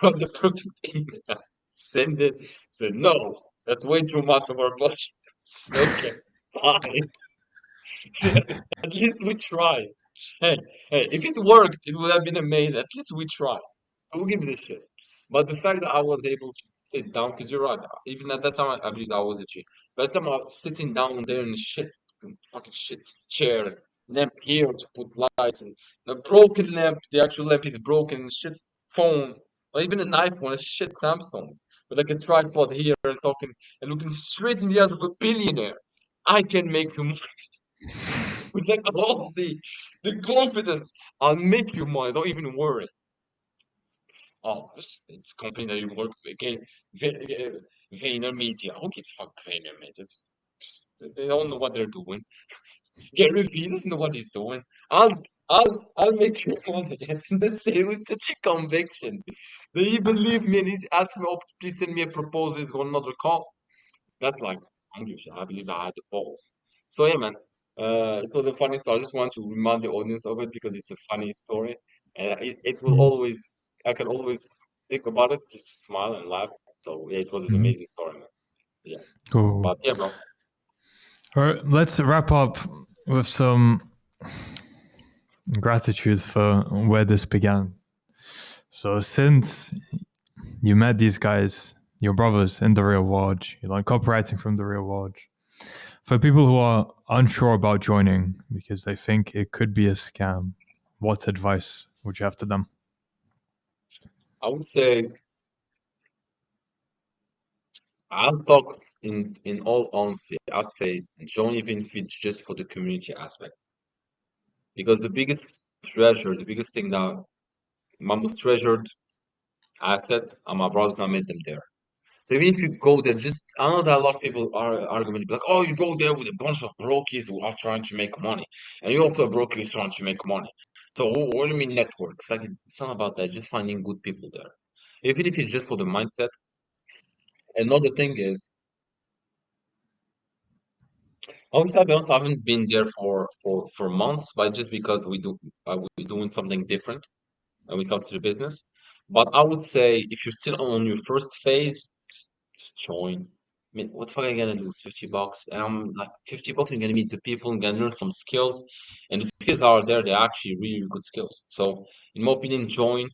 got the perfect email, send it. Said no, that's way too much of our budget. Okay, fine. At least we tried. Hey, hey, if it worked, it would have been amazing. At least we tried. So who gives a shit? But the fact that I was able to sit down, because you're right, even at that time I believe I was a G. But the time I was sitting down there in the shit, fucking shit chair, lamp here to put lights, and a broken lamp, the actual lamp is broken, shit phone, or even an iPhone, a shit Samsung, with like a tripod here and talking and looking straight in the eyes of a billionaire. I can make you with like all the confidence. I'll make you money. Don't even worry. Oh, it's company that you work with. Again, VaynerMedia. Who gives a fuck VaynerMedia? They don't know what they're doing. Gary Vee doesn't know what he's doing. I'll make you money. And that's it. It was such a conviction. They believe me and he's asked me, oh, please send me a proposal. He's got another call. That's like, I believe I had the balls. So yeah, man, it was a funny story. I just want to remind the audience of it because it's a funny story, and it will Mhm. always, I can always think about it just to smile and laugh. So yeah, it was an Mhm. amazing story, man. Yeah, Cool. but yeah, bro. All right, let's wrap up with some gratitude for where this began. So, since you met these guys, your brothers in the real world, you learn copywriting from the real world. For people who are unsure about joining because they think it could be a scam, what advice would you have to them? I would say I'll talk in all honesty. I'd say join even if it's just for the community aspect, because the biggest treasure, the biggest thing that my most treasured asset are my brothers. I met them there. So even if you go there, just I know that a lot of people are arguing like, oh, you go there with a bunch of brokies who are trying to make money, and you also a brokie who's trying to make money. So what do you mean networks? Like it's not about that. Just finding good people there, even if it's just for the mindset. Another thing is, obviously, I'll be honest, I haven't been there for months, but just because we're doing something different when it comes to the business. But I would say if you're still on your first phase, just join. I mean, what the fuck are you gonna lose? $50? And I'm like, $50, you're gonna meet the people and gonna learn some skills. And the skills are there, they're actually really, really good skills. So, in my opinion, join.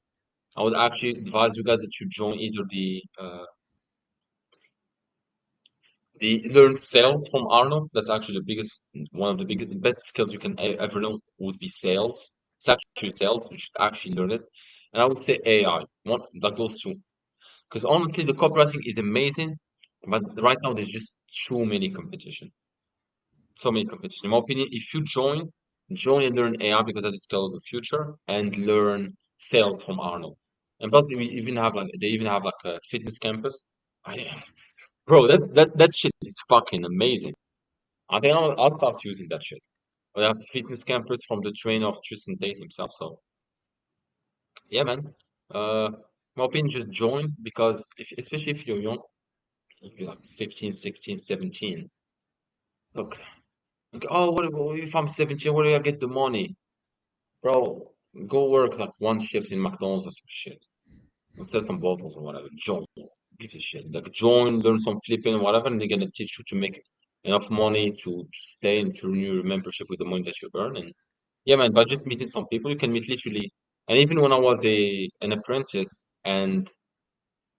I would actually advise you guys that you join either the learn sales from Arno. That's actually the biggest, one of the biggest, the best skills you can ever learn would be sales. It's actually sales. You should actually learn it. And I would say AI, one like those two. Because honestly, the copywriting is amazing, but right now there's just too many competition. So many competition. In my opinion, if you join and learn AI because that is skill of the future, and learn sales from Arnold. And plus, they even have like a fitness campus. I, bro, that shit is fucking amazing. I think I'll start using that shit. We have fitness campus from the trainer of Tristan Tate himself. So yeah, man. My opinion, just join because especially if you're young, you're like 15, 16, 17. Look, oh, if I'm 17, where do I get the money? Bro, go work like one shift in McDonald's or some shit. And sell some bottles or whatever. Join. Give a shit. Like join, learn some flipping or whatever, and they're gonna teach you to make enough money to stay and to renew your membership with the money that you earn. And yeah, man, by just meeting some people, you can meet literally. And even when I was an apprentice and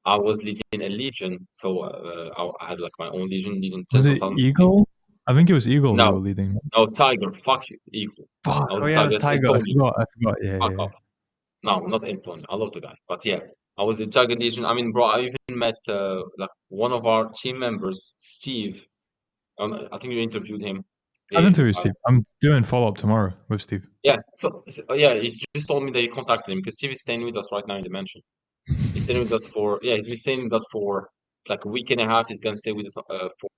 I was leading a legion, so I had like my own legion Was tens of it thousands of people. Eagle? I think it was Eagle you were No, leading. no, Tiger, fuck you, equal. Fuck. I was Oh a yeah, it Tiger, was that's Tiger. I Antonio, forgot. I forgot. Yeah, fuck yeah, yeah. off. No, not Antonio, I love the guy, but yeah, I was a Tiger legion. I mean, bro, I even met like one of our team members, Steve. I think you interviewed him. I've The, interviewed Steve. I'm doing follow up tomorrow with Steve. yeah, yeah, he just told me that you contacted him because Steve is staying with us right now in the mansion. He's staying with us he's been staying with us for like a week and a half. He's gonna stay with us for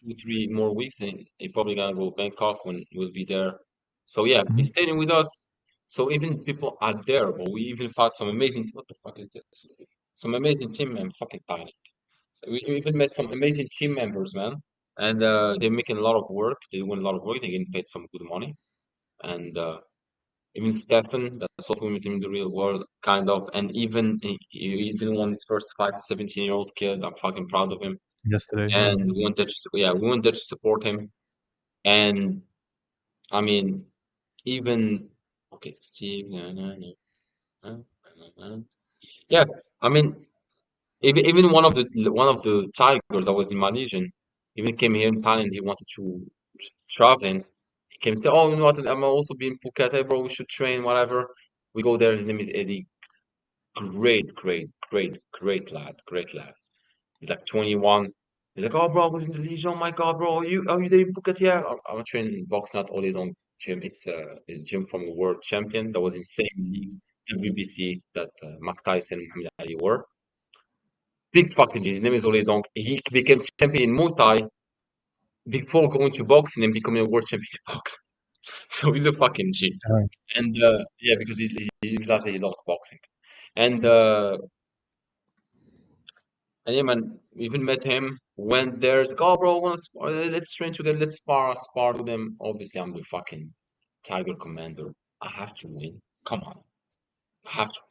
2, 3 more weeks, and he probably gonna go Bangkok when we'll be there. So yeah, Mhm. he's staying with us. So even people are there, but we even found some amazing. What the fuck is this? Some amazing team members, fucking Thailand. So we even met some amazing team members, man. And they're making a lot of work. They doing a lot of work. They're getting paid some good money. And even Stefan, that's also with him in the real world, kind of. And even he even won his first fight, 17-year-old kid. I'm fucking proud of him. Yesterday, yeah. And we went there to support him. And I mean, even okay, Steve, yeah. I mean, even one of the tigers that was in Malaysian, even came here in Thailand. He wanted to just traveling. He came and said, "Oh, you know what? I'm also being Phuket. Hey, bro, we should train, whatever." We go there. His name is Eddie. Great, great, great, great lad. Great lad. He's like 21. He's like, "Oh, bro, I was in the Legion. Oh my God, bro, are you there in Phuket? Yeah, I'm training boxing at Olidong gym. It's a gym from a world champion that was in same league, WBC that Mike Tyson and Muhammad Ali were. Big fucking G. His name is Olidong. He became champion in Muay Thai before going to boxing and becoming a world champion in boxing. So he's a fucking G. Yeah. And yeah, because he does he loves boxing. And and yeah, man, we even met him. Went there. It's like, oh, bro, let's train together. Let's spar with them. Obviously, I'm the fucking Tiger Commander. I have to win. Come on, I have to.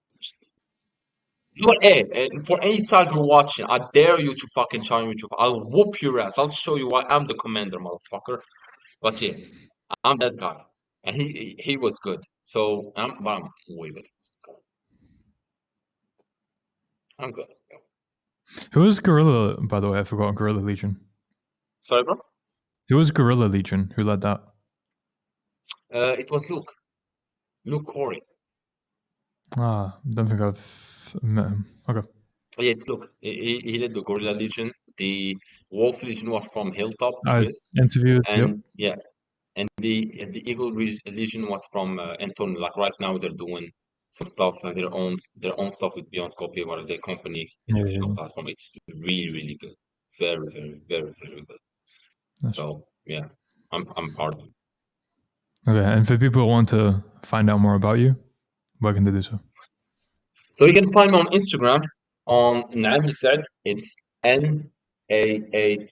But hey, and for any Tiger watching, I dare you to fucking challenge me to. I'll whoop your ass. I'll show you why I'm the commander, motherfucker. But yeah, I'm that guy, and he was good. So but I'm way better. I'm good. Who was Gorilla, by the way? I forgot Gorilla Legion. Sorry, bro. Who was Gorilla Legion? Who led that? It was Luke. Luke Corey. Ah, don't think I've met him. Okay. Yes, look, he led the Gorilla Legion. The Wolf Legion was from Hilltop, I Chris, interviewed, yep. and yeah, and the Legion was from Anton. Like right now, they're doing. some stuff like their own stuff would be on copyright of their company international Yeah. platform. It's really, really good. Very, very, very, very good. That's So yeah, I'm part of it. okay. And for people who want to find out more about you, where can they do so? So you can find me on Instagram on Naami said it's Naami Saad.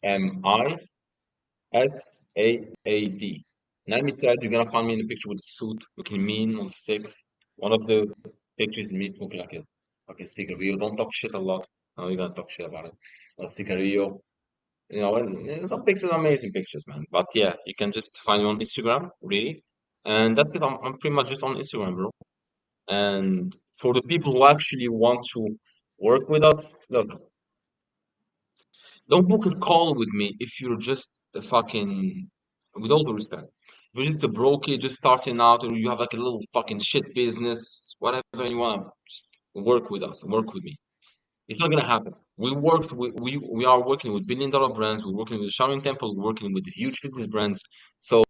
Naami said you're gonna find me in a picture with a suit looking mean on six. One of the pictures is me smoking like a cigarillo. Don't talk shit a lot. No, you're gonna talk shit about it. A cigarillo. And some pictures, amazing pictures, man. But yeah, you can just find me on Instagram, really. And that's it. I'm pretty much just on Instagram, bro. And for the people who actually want to work with us, look, don't book a call with me if you're just a fucking, with all due respect, if you're just a brokey, just starting out, or you have like a little fucking shit business, whatever, and you want to work with us, work with me. It's not gonna happen. We are working with billion-dollar brands. We're working with Shaolin Temple. We're working with huge fitness brands. So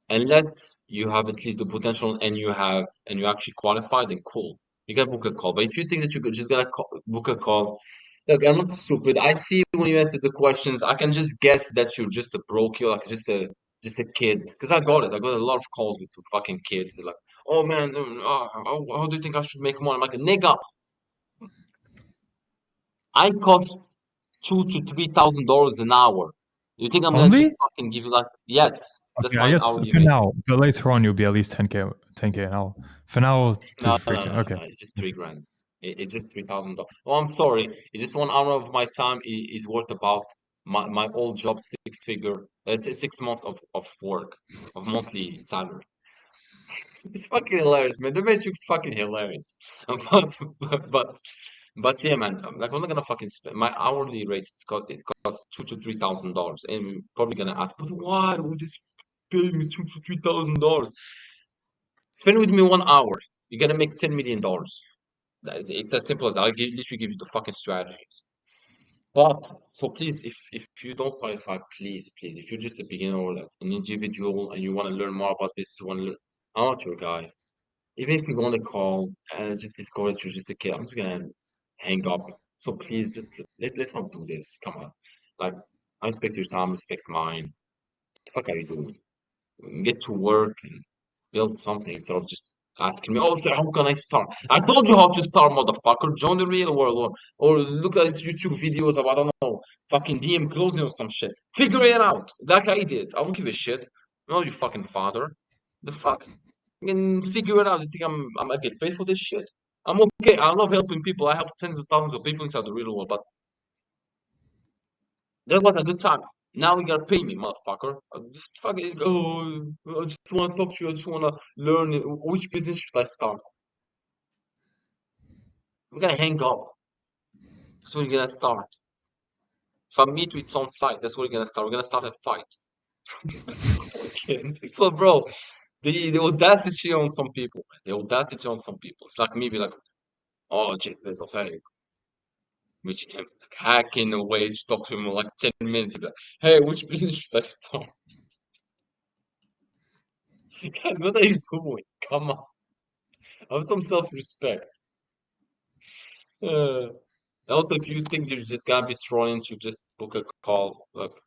unless you have at least the potential and you actually qualify, then cool. You can book a call. But if you think that you're just gonna book a call, look, I'm not stupid. I see when you answer the questions, I can just guess that you're just a broke, you're like just a kid. Because I got it. I got a lot of calls with some fucking kids. They're like, oh man, how do you think I should make more? I'm like, nigga, I cost $2,000 to $3,000 an hour. You think I'm gonna just Only? fucking give you like yes, that's Okay, I my guess hourly for rate. now, but later on you'll be at least 10k an hour. For now, two No, to three no, k. no, Okay. no. It's just three Okay. grand. It's just $3,000. Oh, I'm sorry. It's just 1 hour of my time is worth about my old job 6 figure. 6 months of work of monthly salary. It's fucking hilarious, man. The Matrix fucking hilarious. But but but yeah, man. Like I'm not gonna fucking spend my hourly rate. It costs $2,000 to $3,000, and you're probably gonna ask, but why would this pay you $2,000 to $3,000? Spend with me 1 hour. You're gonna make $10 million. It's as simple as that. Literally give you the fucking strategies. But so please, if you don't qualify, please, if you're just a beginner or like an individual and you want to learn more about this, you want to learn, I'm not your guy. Even if you go on a call and just discover that you're just a kid, I'm just gonna hang up. So please, let's not do this. Come on, like I respect your time, respect mine. The fuck are you doing? Get to work and build something instead of just asking me, oh, sir, how can I start? I told you how to start, motherfucker. Join the real world or look at YouTube videos about, I don't know, fucking DM closing or some shit. Figure it out. Like I did. I don't give a shit. No, you fucking father. The fuck? You can figure it out. You think I'm gonna get paid for this shit? I'm okay. I love helping people. I help tens of thousands of people inside the real world, but that was a good time. Now you gotta pay me, motherfucker. Just fucking, I just wanna talk to you. I just wanna learn which business should I start. We're gonna hang up. That's where you're gonna start. If I meet you, it's on site. That's where you're gonna start. We're gonna start a fight. Fucking people, bro. The audacity on some people. The audacity on some people. It's like me be like, oh, shit, that's say, which like, hacking away to talk to him in like 10 minutes. He'd be like, hey, which business should I start? Guys, what are you doing? Come on. Have some self-respect. Uh, Also, if you think you're just gonna be trying to just book a call, look,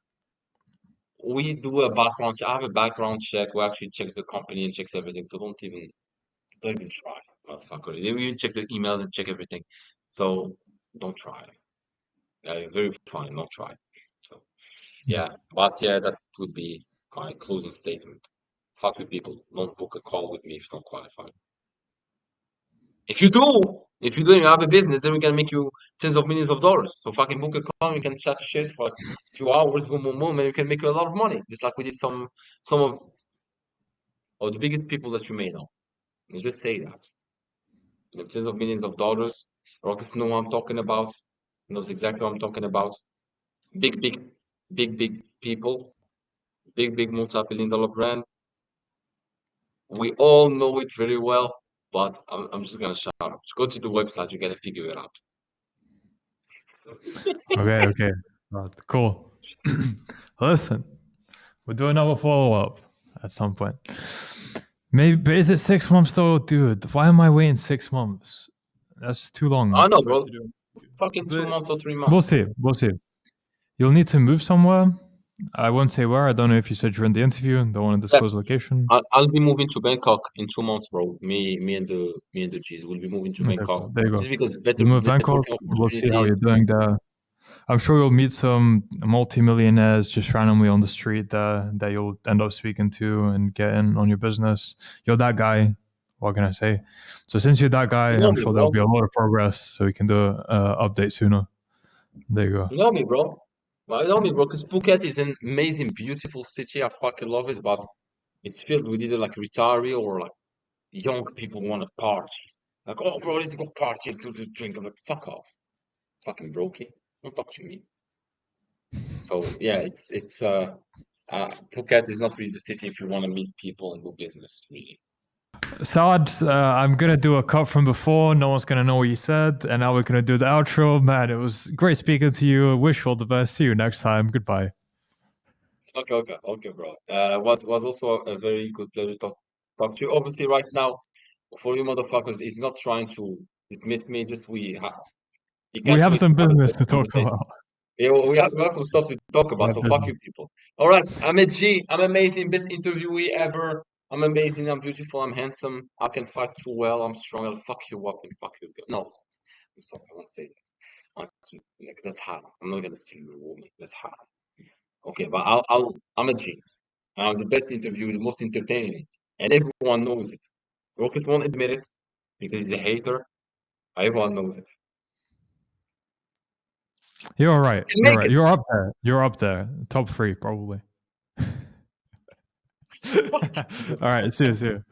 we do a background check. I have a background check who actually checks the company and checks everything. So don't even try, motherfucker. They even check the emails and check everything. So don't try. Very fine, don't try. So Yeah. yeah, but yeah, that would be my closing statement. Fuck with people. Don't book a call with me if you don't qualify. If you do and you have a business, then we can make you tens of millions of dollars. So fucking book a call, we can chat shit for like a few hours, boom, boom, boom, and you can make a lot of money. Just like we did some of the biggest people that you may know. Let's just say that. You have tens of millions of dollars. Rockets know what I'm talking about. Knows exactly what I'm talking about. Big, big, big people. Big multi-billion dollar brand. We all know it very well, but I'm just gonna shut up. Just go to the website, you gotta figure it out. Okay. Okay. Cool. Listen, we'll do another follow up at some point. Maybe, but is it 6 months though, dude? Why am I waiting 6 months? That's too I long know, for it bro. to do. Fucking two But months or 3 we'll months. see. We'll see. You'll need to move somewhere. I won't say where. I don't know if you said during the interview. Don't want to Yes, disclose location. I'll be moving to Bangkok in 2 months, bro. Me and the G's will be moving to Okay, Bangkok cool. There you go. just because You move Bangkok. networking We'll see how opportunities. you're doing there. I'm sure you'll meet some multimillionaires just randomly on the street that you'll end up speaking to and get in on your business. You're that guy. What can I say? So since you're that guy, You know I'm me, sure there'll bro. be a lot of progress. So we can do a update sooner. There you go. You know me, bro. Well, you know me, bro, because Phuket is an amazing, beautiful city. I fucking love it, but it's filled with either like retiree or like young people who want to party. Like, oh, bro, let's go party, let's go to drink. I'm like, fuck off, fucking brokey. Don't talk to me. So yeah, Phuket is not really the city if you want to meet people and do business, really. Saad, I'm gonna do a cut from before. No one's gonna know what you said, and now we're gonna do the outro. Man, it was great speaking to you. Wish you all the best. See you next time. Goodbye. Okay, okay, okay, bro. Was also a very good pleasure to talk to you. Obviously, right now, for you motherfuckers, it's not trying to dismiss me. Just you We can't have really some have a business certain to talk conversation. about. Yeah, we have some stuff to talk We about. have So fuck business. you, people. All right, I'm a G. I'm amazing. Best interviewee ever. I'm amazing. I'm beautiful. I'm handsome. I can fight too well. I'm strong. I'll fuck you up and fuck you. No, I'm sorry. I won't say that. Like that's hard. I'm not gonna say you're a woman. That's hard. Okay, but I'm a G. I'm the best interview, the most entertaining, and everyone knows it. Rokas won't admit it because he's a hater. Everyone knows it. You're all right. You can You're make right. it. You're up there. You're up there. Top three, probably. All right. See you. See you.